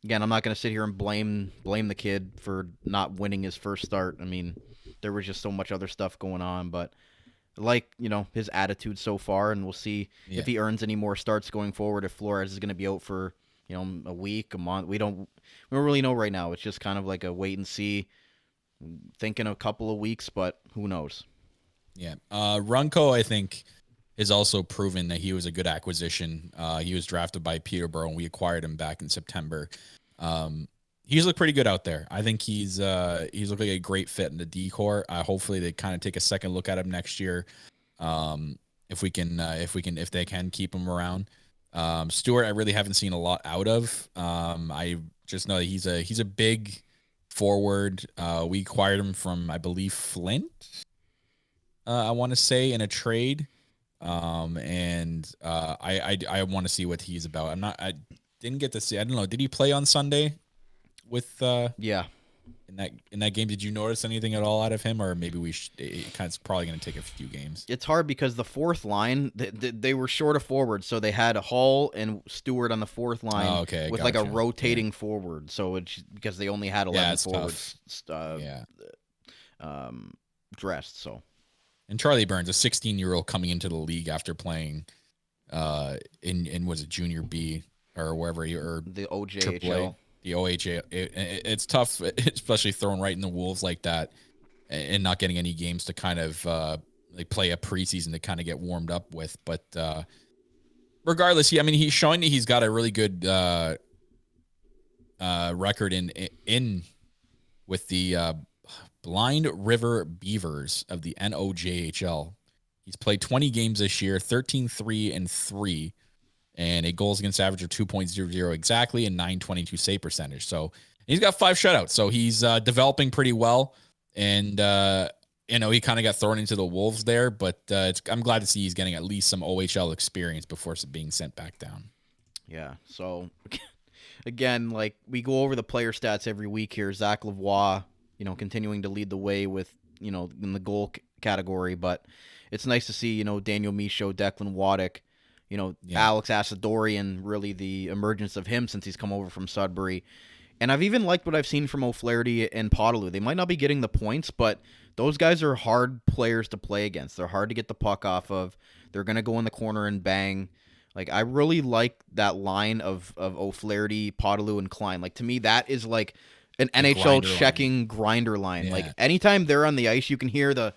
Speaker 1: again, I'm not going to sit here and blame the kid for not winning his first start. I mean, there was just so much other stuff going on, but his attitude so far, and we'll see if he earns any more starts going forward. If Flores is going to be out for a week, a month, we don't really know right now. It's just kind of like a wait and see, thinking a couple of weeks, but who knows?
Speaker 3: Yeah, Runco, I think, is also proven that he was a good acquisition. He was drafted by Peterborough, and we acquired him back in September. he's looked pretty good out there. I think he's looked like a great fit in the D-core. Hopefully they kind of take a second look at him next year. If they can keep him around. Stewart, I really haven't seen a lot out of. I just know that he's a big forward. We acquired him from, I believe, Flint. I want to say in a trade. I want to see what he's about. I didn't get to see. I don't know. Did he play on Sunday with
Speaker 1: Yeah.
Speaker 3: in that game? Did you notice anything at all out of him, or maybe it's probably going to take a few games?
Speaker 1: It's hard because the fourth line, they were short of forwards, so they had Hall and Stewart on the fourth line with like a rotating forward. So it's because they only had 11 forwards dressed. So,
Speaker 3: and Charlie Burns, a 16-year-old coming into the league after playing in was it Junior B or wherever or
Speaker 1: the OJHL.
Speaker 3: The OHA, it's tough, especially thrown right in the wolves like that, and not getting any games to kind of play a preseason to kind of get warmed up with. But regardless, he's showing that he's got a really good record in with the Blind River Beavers of the NOJHL. He's played 20 games this year, 13-3-3. And a goals against average of 2.00 exactly and .922 save percentage. So he's got 5 shutouts. So he's developing pretty well. And, he kind of got thrown into the wolves there. But I'm glad to see he's getting at least some OHL experience before being sent back down.
Speaker 1: Yeah. So, again, like we go over the player stats every week here. Zach Lavoie, continuing to lead the way with, in the goal category. But it's nice to see, Daniel Michaud, Declan Waddick, Alex Asadorian, really the emergence of him since he's come over from Sudbury. And I've even liked what I've seen from O'Flaherty and Potelou. They might not be getting the points, but those guys are hard players to play against. They're hard to get the puck off of. They're going to go in the corner and bang. Like, I really like that line of O'Flaherty, Potelou, and Klein. Like, to me, that is like an NHL checking grinder line. Yeah. Like, anytime they're on the ice, you can hear the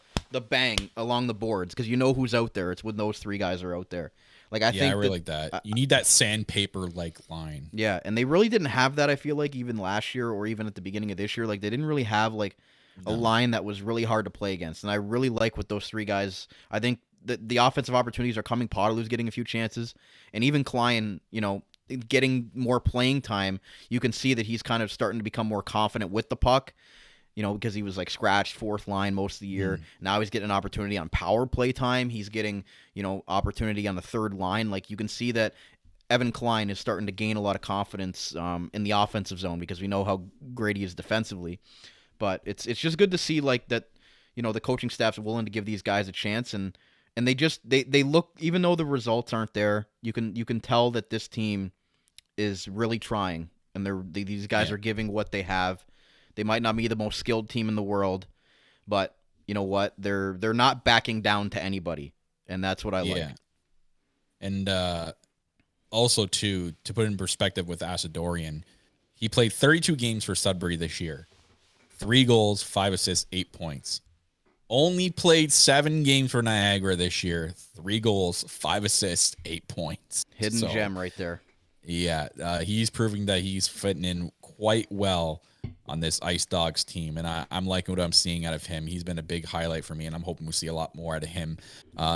Speaker 1: bang along the boards because you know who's out there. It's when those 3 guys are out there. Like I think
Speaker 3: I really like that. You need that sandpaper-like line.
Speaker 1: Yeah, and they really didn't have that, I feel like, even last year or even at the beginning of this year. Like, they didn't really have, like, a line that was really hard to play against. And I really like what those 3 guys, I think the offensive opportunities are coming. Potelou's getting a few chances. And even Klein, getting more playing time, you can see that he's kind of starting to become more confident with the puck. Because he was like scratched 4th line most of the year. Now he's getting an opportunity on power play time. He's getting, opportunity on the 3rd line. Like, you can see that Evan Klein is starting to gain a lot of confidence in the offensive zone because we know how great he is defensively. But it's just good to see like that, the coaching staff's willing to give these guys a chance and they look, even though the results aren't there, you can tell that this team is really trying and these guys are giving what they have. They might not be the most skilled team in the world, but you know what? They're not backing down to anybody, and that's what I like.
Speaker 3: And also, to put in perspective with Asadorian, he played 32 games for Sudbury this year. 3 goals, 5 assists, 8 points. Only played 7 games for Niagara this year. 3 goals, 5 assists, 8 points.
Speaker 1: Hidden gem right there.
Speaker 3: Yeah, he's proving that he's fitting in quite well on this IceDogs team, and I'm liking what I'm seeing out of him. He's been a big highlight for me, and I'm hoping we see a lot more out of him.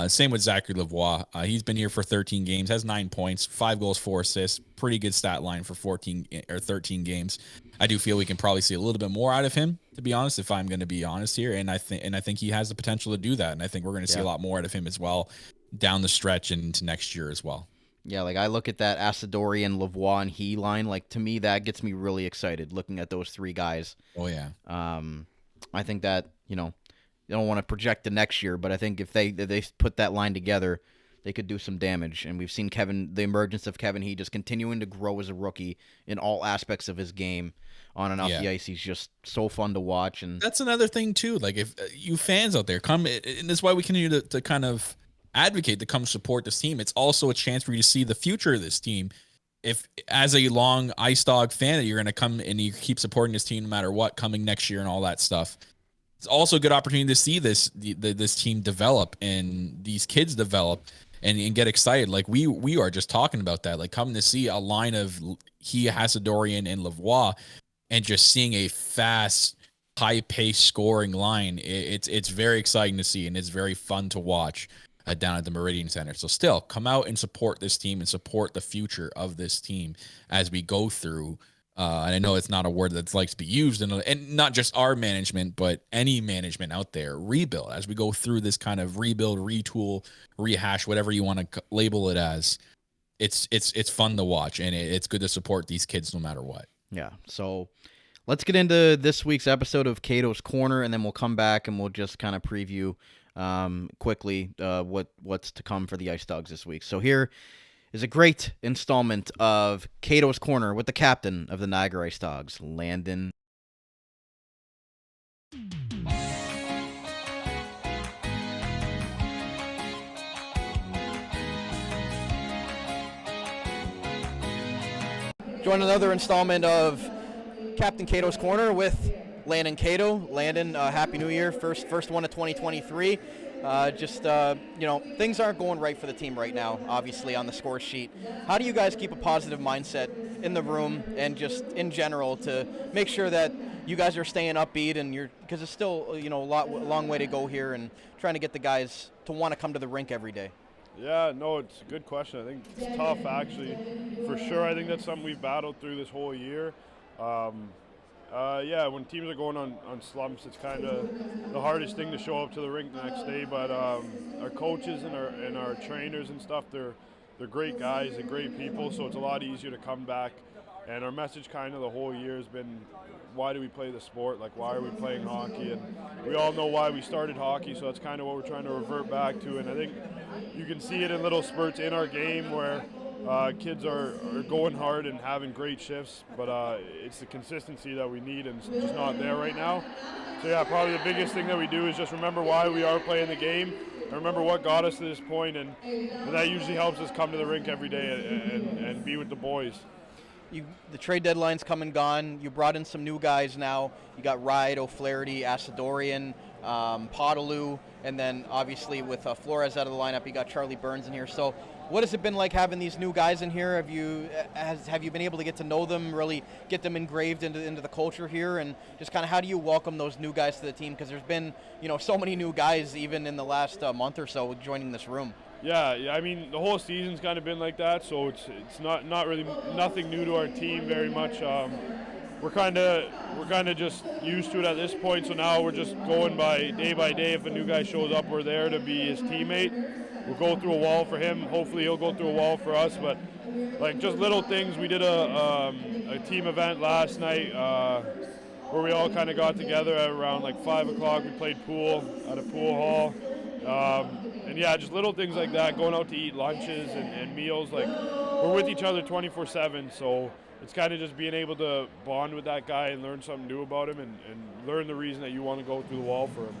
Speaker 3: Same with Zachary Lavoie. He's been here for 13 games, has 9 points, 5 goals, 4 assists. Pretty good stat line for 13 games. I do feel we can probably see a little bit more out of him, to be honest, if I'm going to be honest here, and I think he has the potential to do that, and I think we're going to see a lot more out of him as well down the stretch and into next year as well.
Speaker 1: Yeah, like I look at that Asadorian, Lavoie, and He line. Like, to me, that gets me really excited looking at those 3 guys.
Speaker 3: Oh, yeah.
Speaker 1: I think that, you don't want to project the next year, but I think if they put that line together, they could do some damage. And we've seen the emergence of Kevin He just continuing to grow as a rookie in all aspects of his game. On and off the ice, he's just so fun to watch. And
Speaker 3: that's another thing, too. Like, if you fans out there, come, and that's why we continue to kind of advocate to come support this team. It's also a chance for you to see the future of this team. If, as a long IceDog fan, that you're going to come and you keep supporting this team no matter what, coming next year and all that stuff. It's also a good opportunity to see this team develop and these kids develop and get excited. Like we are just talking about that, like coming to see a line of Hasadorian and Lavoie and just seeing a fast, high-paced scoring line. It's very exciting to see, and it's very fun to watch down at the Meridian Center. So still, come out and support this team and support the future of this team as we go through. And I know it's not a word that likes to be used, and not just our management, but any management out there, rebuild. As we go through this kind of rebuild, retool, rehash, whatever you want to label it as, it's fun to watch, and it's good to support these kids no matter what.
Speaker 1: Yeah, so let's get into this week's episode of Cato's Corner, and then we'll come back and we'll just kind of preview quickly what's to come for the Ice Dogs this week. So here is a great installment of Cato's Corner with the captain of the Niagara Ice Dogs, Landon. Join another installment of Captain Cato's Corner with Landon Cato. Landon, Happy New Year. First one of 2023. Things aren't going right for the team right now, obviously, on the score sheet. How do you guys keep a positive mindset in the room and just in general to make sure that you guys are staying upbeat and because it's still, a long way to go here and trying to get the guys to want to come to the rink every day?
Speaker 9: Yeah, no, it's a good question. I think it's tough, actually, for sure. I think that's something we've battled through this whole year. When teams are going on slumps, it's kind of the hardest thing to show up to the rink the next day. But our coaches and our trainers and stuff, they're great guys and great people, so it's a lot easier to come back. And our message kind of the whole year has been, why do we play the sport? Like, why are we playing hockey? And we all know why we started hockey, so that's kind of what we're trying to revert back to. And I think you can see it in little spurts in our game where kids are going hard and having great shifts, but it's the consistency that we need, and it's just not there right now. So yeah, probably the biggest thing that we do is just remember why we are playing the game, and remember what got us to this point, and that usually helps us come to the rink every day and be with the boys.
Speaker 1: The trade deadline's come and gone. You brought in some new guys now. You got Ride, O'Flaherty, Asadorian, Podolou, and then obviously with Flores out of the lineup, you got Charlie Burns in here. So what has it been like having these new guys in here? Have you been able to get to know them, really get them engraved into the culture here, and just kind of how do you welcome those new guys to the team? Because there's been so many new guys even in the last month or so joining this room.
Speaker 9: Yeah, I mean, the whole season's kind of been like that, so it's not really nothing new to our team very much. We're kind of just used to it at this point, so now we're just going by day. If a new guy shows up, we're there to be his teammate. We'll go through a wall for him. Hopefully he'll go through a wall for us, but like just little things. We did a team event last night where we all kind of got together at around like 5 o'clock. We played pool at a pool hall. And yeah, just little things like that, going out to eat lunches and meals. Like, we're with each other 24/7, so it's kind of just being able to bond with that guy and learn something new about him and learn the reason that you want to go through the wall for him.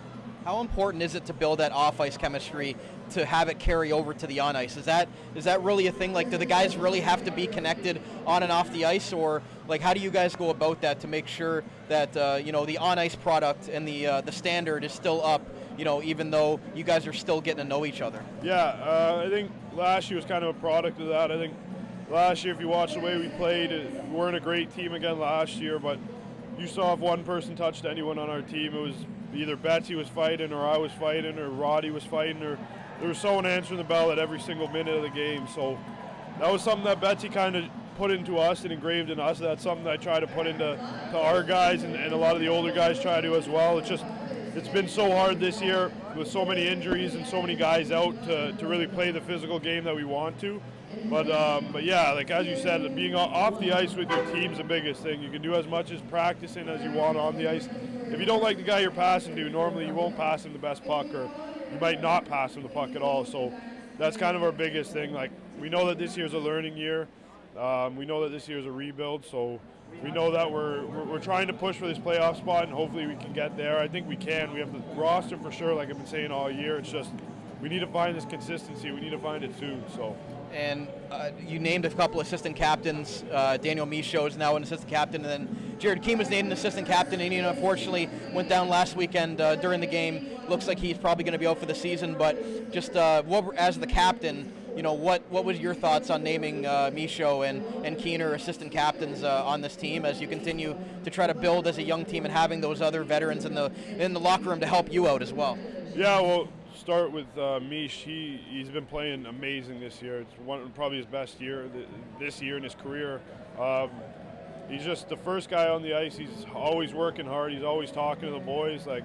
Speaker 1: How important is it to build that off-ice chemistry to have it carry over to the on-ice? Is that really a thing? Like, do the guys really have to be connected on and off the ice, or like how do you guys go about that to make sure that the on-ice product and the standard is still up? Even though you guys are still getting to know each other.
Speaker 9: Yeah, I think last year was kind of a product of that. I think last year, if you watch the way we played, we weren't a great team again last year, but you saw if one person touched anyone on our team, it was either Betsy was fighting, or I was fighting, or Roddy was fighting, or there was someone answering the bell at every single minute of the game. So that was something that Betsy kind of put into us and engraved in us. That's something that I try to put into our guys, and a lot of the older guys try to as well. It's been so hard this year with so many injuries and so many guys out to really play the physical game that we want to. But yeah, like as you said, being off the ice with your team's the biggest thing. You can do as much as practicing as you want on the ice. If you don't like the guy you're passing to, normally you won't pass him the best puck, or you might not pass him the puck at all. So that's kind of our biggest thing. Like, we know that this year's a learning year. We know that this year's a rebuild, so we know that we're trying to push for this playoff spot, and hopefully we can get there. I think we can. We have the roster for sure, like I've been saying all year. It's just we need to find this consistency. We need to find it soon. So.
Speaker 1: And you named a couple assistant captains. Daniel Michaud is now an assistant captain, and then Jared Keane was named an assistant captain, and unfortunately went down last weekend during the game. Looks like he's probably going to be out for the season. But just as the captain, what was your thoughts on naming Michaud and Keener assistant captains on this team as you continue to try to build as a young team and having those other veterans in the locker room to help you out as well?
Speaker 9: Yeah, well, start with Mish. He's been playing amazing this year. It's probably his best year this year in his career. He's just the first guy on the ice. He's always working hard. He's always talking to the boys. Like,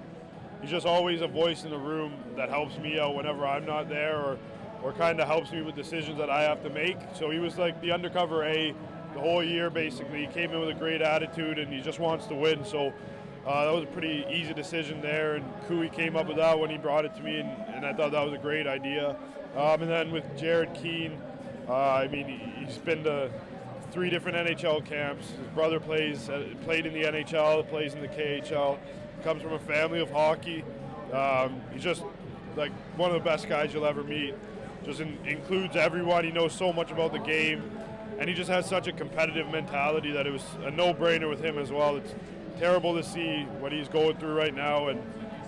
Speaker 9: he's just always a voice in the room that helps me out whenever I'm not there, or kind of helps me with decisions that I have to make. So he was like the undercover A the whole year, basically. He came in with a great attitude, and he just wants to win. So that was a pretty easy decision there, and Kui came up with that when he brought it to me, and I thought that was a great idea. And then with Jared Keane, he's been to 3 different NHL camps. His brother played in the NHL, plays in the KHL, comes from a family of hockey. He's just like one of the best guys you'll ever meet. Just includes everyone. He knows so much about the game, and he just has such a competitive mentality that it was a no-brainer with him as well. It's terrible to see what he's going through right now, and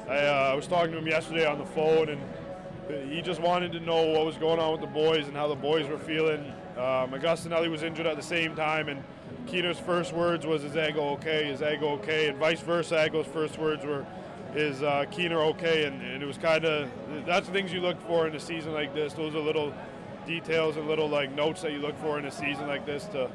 Speaker 9: I was talking to him yesterday on the phone, and he just wanted to know what was going on with the boys and how the boys were feeling. Augustinelli was injured at the same time, and Keener's first words was, "Is Ego okay? Is Ego okay?" And vice versa, Ego's first words were, "Is Keener okay?" And it was kind of, that's the things you look for in a season like this. Those are little details and little notes that you look for in a season like this to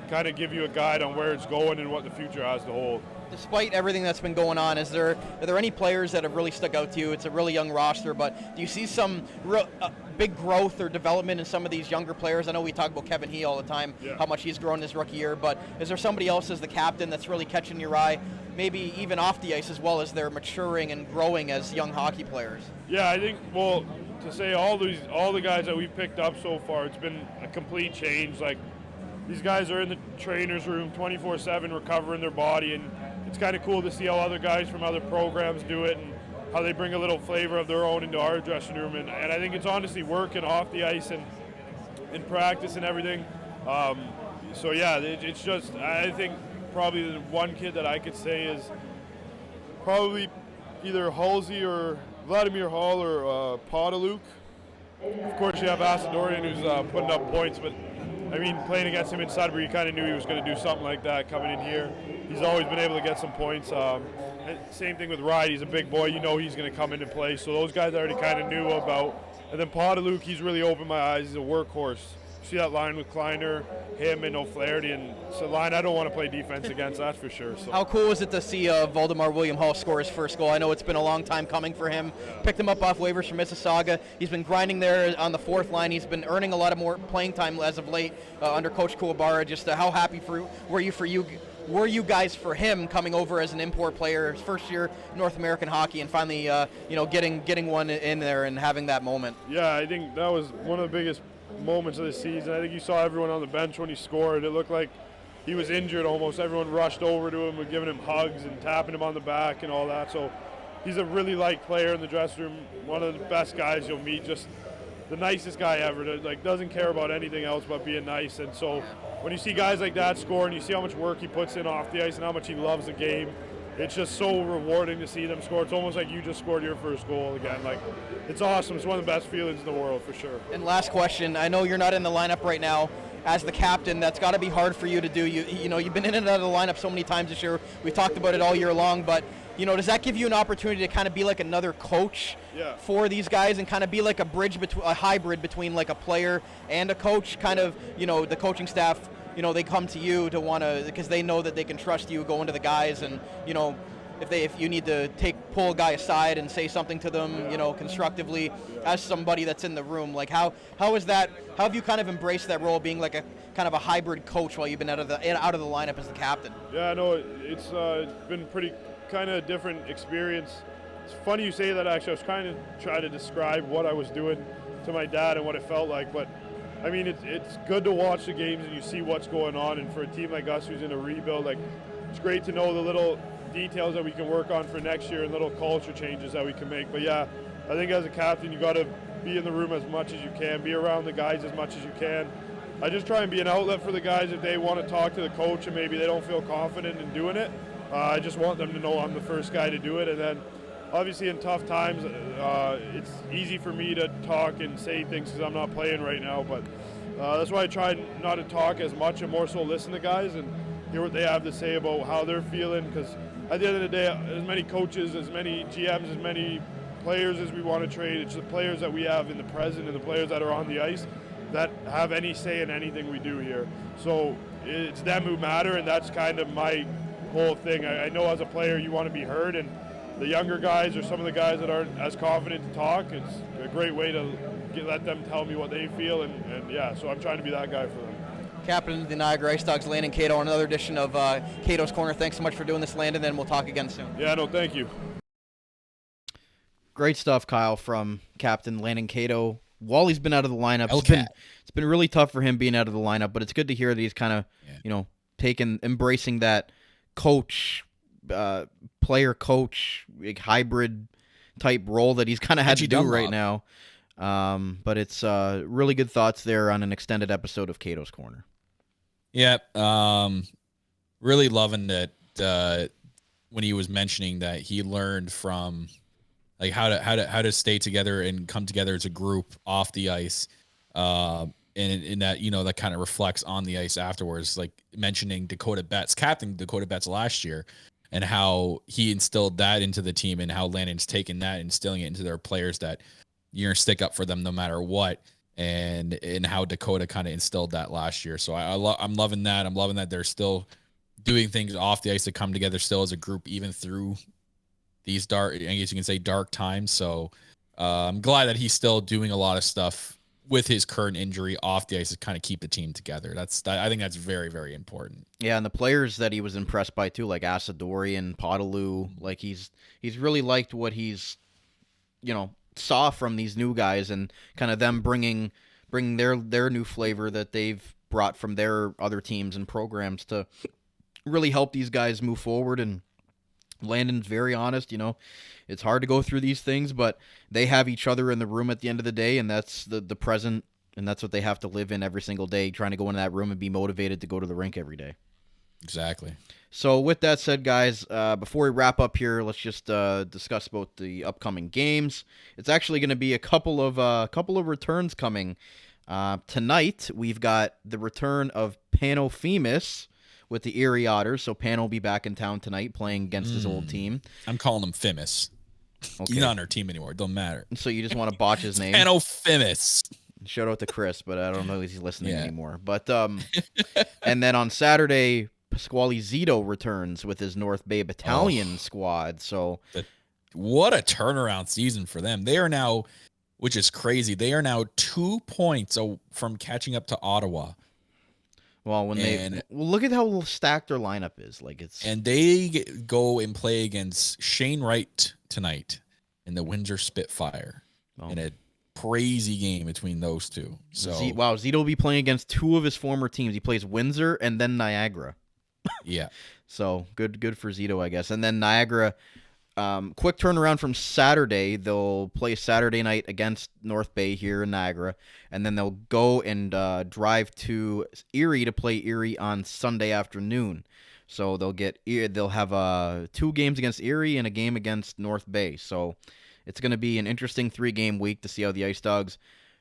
Speaker 9: kind of give you a guide on where it's going and what the future has to hold.
Speaker 1: Despite everything that's been going on, are there any players that have really stuck out to you? It's a really young roster, but do you see some real big growth or development in some of these younger players? I know we talk about Kevin He all the time, how much he's grown his rookie year, but is there somebody else as the captain that's really catching your eye, maybe even off the ice as well as they're maturing and growing as young hockey players?
Speaker 9: Yeah, I think, well, to say all the guys that we've picked up so far, it's been a complete change. Like, these guys are in the trainer's room 24/7 recovering their body, and it's kind of cool to see how other guys from other programs do it and how they bring a little flavor of their own into our dressing room. And I think it's honestly working off the ice and in practice and everything. So, yeah, it's just, I think probably the one kid that I could say is probably either Halsey or Vladimir Hall or Podoluk. Of course, you have Asadorian who's putting up points, but I mean, playing against him in Sudbury, you kind of knew he was going to do something like that coming in here. He's always been able to get some points. Same thing with Ride. He's a big boy. You know he's going to come in and play. So those guys I already kind of knew about. And then Podoluk, he's really opened my eyes. He's a workhorse. See that line with Kleiner, him, and O'Flaherty, and it's a line I don't want to play defense against, that's for sure. So.
Speaker 1: How cool is it to see Voldemar William Hall score his first goal? I know it's been a long time coming for him. Picked him up off waivers from Mississauga. He's been grinding there on the fourth line. He's been earning a lot of more playing time as of late under Coach Kuwabara. Just how happy were you guys for him coming over as an import player, his first year North American hockey, and finally getting one in there and having that moment?
Speaker 9: Yeah, I think that was one of the biggest moments of the season. I think you saw everyone on the bench when he scored. It looked like he was injured almost. Everyone rushed over to him and giving him hugs and tapping him on the back and all that. So he's a really liked player in the dressing room, one of the best guys you'll meet, just the nicest guy ever. Doesn't care about anything else but being nice. And so when you see guys like that score and you see how much work he puts in off the ice and how much he loves the game, it's just so rewarding to see them score. It's almost like you just scored your first goal again. It's awesome. It's one of the best feelings in the world for sure.
Speaker 1: And last question, I know you're not in the lineup right now. As the captain, that's got to be hard for you to do. You've been in and out of the lineup so many times this year. We've talked about it all year long, but does that give you an opportunity to kind of be like another coach for these guys and kind of be like a hybrid between like a player and a coach? Kind of, the coaching staff, they come to you to want to, because they know that they can trust you going to the guys, and if you need to pull a guy aside and say something to them, constructively as somebody that's in the room, like how have you kind of embraced that role, being like a kind of a hybrid coach while you've been out of the lineup as the captain?
Speaker 9: Yeah, no, it's been pretty kind of different experience. It's funny you say that. Actually, I was kind of trying to describe what I was doing to my dad and what it felt like, but I mean, it's good to watch the games and you see what's going on, and for a team like us who's in a rebuild, it's great to know the little details that we can work on for next year and little culture changes that we can make. But yeah, I think as a captain, you got to be in the room as much as you can, be around the guys as much as you can. I just try and be an outlet for the guys if they want to talk to the coach and maybe they don't feel confident in doing it. I just want them to know I'm the first guy to do it. And then obviously in tough times, it's easy for me to talk and say things because I'm not playing right now. But that's why I try not to talk as much and more so listen to guys and hear what they have to say about how they're feeling. Because at the end of the day, as many coaches, as many GMs, as many players as we want to trade, it's the players that we have in the present and the players that are on the ice that have any say in anything we do here. So it's them who matter, and that's kind of my whole thing. I know as a player you want to be heard, and the younger guys or some of the guys that aren't as confident to talk, it's a great way to let them tell me what they feel, and yeah, so I'm trying to be that guy for them.
Speaker 1: Captain of the Niagara IceDogs, Landon Cato, on another edition of Cato's Corner. Thanks so much for doing this, Landon, and we'll talk again soon.
Speaker 9: Yeah, no, thank you.
Speaker 1: Great stuff, Kyle, from Captain Landon Cato. Wally's been out of the lineup. It's been really tough for him being out of the lineup, but it's good to hear that he's kind of, embracing that coach, player coach, hybrid type role that he's kind of had to do right now. But it's really good thoughts there on an extended episode of Cato's Corner.
Speaker 3: Yeah, really loving that when he was mentioning that he learned from like how to stay together and come together as a group off the ice, and in that that kind of reflects on the ice afterwards. Like mentioning Captain Dakota Betts last year, and how he instilled that into the team, and how Landon's taken that and instilling it into their players that you're gonna stick up for them no matter what, and how Dakota kind of instilled that last year. So I'm loving that. I'm loving that they're still doing things off the ice to come together still as a group, even through these dark, I guess you can say, dark times. So I'm glad that he's still doing a lot of stuff with his current injury off the ice to kind of keep the team together. I think that's very, very important.
Speaker 1: Yeah, and the players that he was impressed by too, like Asadorian, Podolou, like he's really liked what he's saw from these new guys, and kind of them bringing their new flavor that they've brought from their other teams and programs to really help these guys move forward. And Landon's very honest, it's hard to go through these things, but they have each other in the room at the end of the day, and that's the present, and that's what they have to live in every single day, trying to go into that room and be motivated to go to the rink every day.
Speaker 3: Exactly.
Speaker 1: So with that said, guys, before we wrap up here, let's just discuss about the upcoming games. It's actually going to be a couple of returns coming. Tonight, we've got the return of Pano Femus with the Erie Otters. So Pano will be back in town tonight playing against his old team.
Speaker 3: I'm calling him Femus. Okay. He's not on our team anymore. It don't matter.
Speaker 1: So you just want to botch his name?
Speaker 3: Pano Femus.
Speaker 1: Shout out to Chris, but I don't know if he's listening anymore. But and then on Saturday, Pasquale Zito returns with his North Bay Battalion squad. So
Speaker 3: what a turnaround season for them. They are now, which is crazy, they are now 2 points from catching up to Ottawa.
Speaker 1: Well, look at how stacked their lineup is.
Speaker 3: And they go and play against Shane Wright tonight in the Windsor Spitfire in a crazy game between those two. So
Speaker 1: Zito will be playing against two of his former teams. He plays Windsor and then Niagara.
Speaker 3: Yeah.
Speaker 1: So good for Zito, I guess. And then Niagara, quick turnaround from Saturday. They'll play Saturday night against North Bay here in Niagara, and then they'll go and drive to Erie to play Erie on Sunday afternoon. So they'll have 2 games against Erie and a game against North Bay. So it's going to be an interesting 3-game week to see how the IceDogs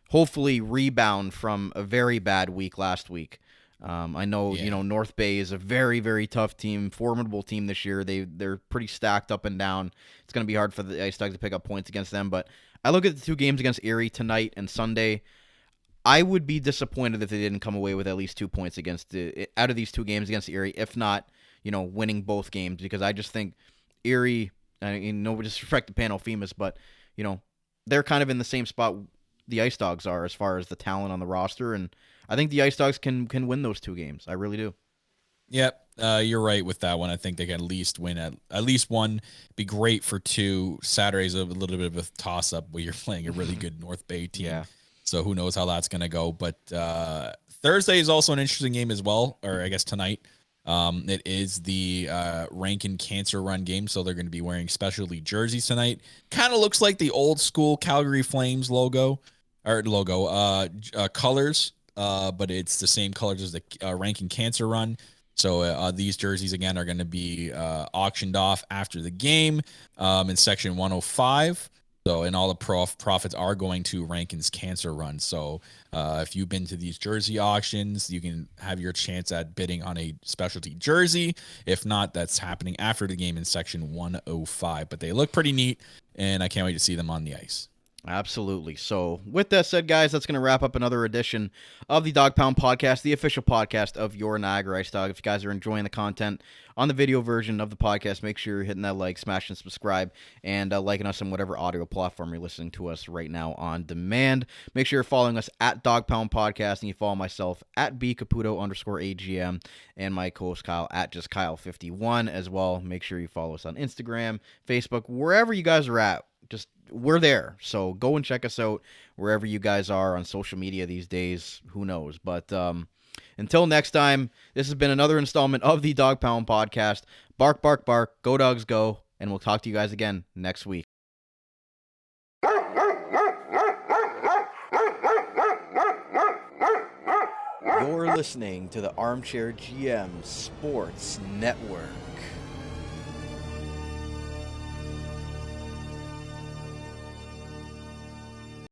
Speaker 1: hopefully rebound from a very bad week last week. I know, North Bay is a very, very tough team, formidable team this year. They're pretty stacked up and down. It's going to be hard for the IceDogs to pick up points against them. But I look at the 2 games against Erie tonight and Sunday. I would be disappointed if they didn't come away with at least 2 points out of these 2 games against Erie, if not, winning both games, because I just think Erie, no disrespect to Pano Femus, but, they're kind of in the same spot the IceDogs are as far as the talent on the roster, and I think the IceDogs can win those 2 games. I really do.
Speaker 3: Yep, you're right with that one. I think they can at least win at least 1. Be great for 2. Saturday's a little bit of a toss-up where you're playing a really good North Bay team.
Speaker 1: Yeah.
Speaker 3: So who knows how that's going to go. But Thursday is also an interesting game as well, or I guess tonight. It is the Rankin Cancer Run game, so they're going to be wearing specialty jerseys tonight. Kind of looks like the old school Calgary Flames colors, but it's the same colors as the Rankin Cancer Run. So these jerseys, again, are going to be auctioned off after the game in section 105. So, and all the profits are going to Rankin's Cancer Run. So, if you've been to these jersey auctions, you can have your chance at bidding on a specialty jersey. If not, that's happening after the game in section 105. But they look pretty neat, and I can't wait to see them on the ice.
Speaker 1: Absolutely. So, with that said, guys, that's going to wrap up another edition of the Dog Pound Podcast, the official podcast of your Niagara Ice Dog. If you guys are enjoying the content on the video version of the podcast, make sure you're hitting that like, smash, and subscribe, and liking us on whatever audio platform you're listening to us right now on demand. Make sure you're following us at Dog Pound Podcast, and you follow myself at bcaputo_AGM, and my co-host Kyle at just Kyle51 as well. Make sure you follow us on Instagram, Facebook, wherever you guys are at. Just we're there, so go and check us out wherever you guys are on social media these days. Who knows? But until next time, this has been another installment of the Dog Pound Podcast. Bark, bark, bark. Go Dogs, go. And we'll talk to you guys again next week. You're listening to the Armchair GM Sports Network.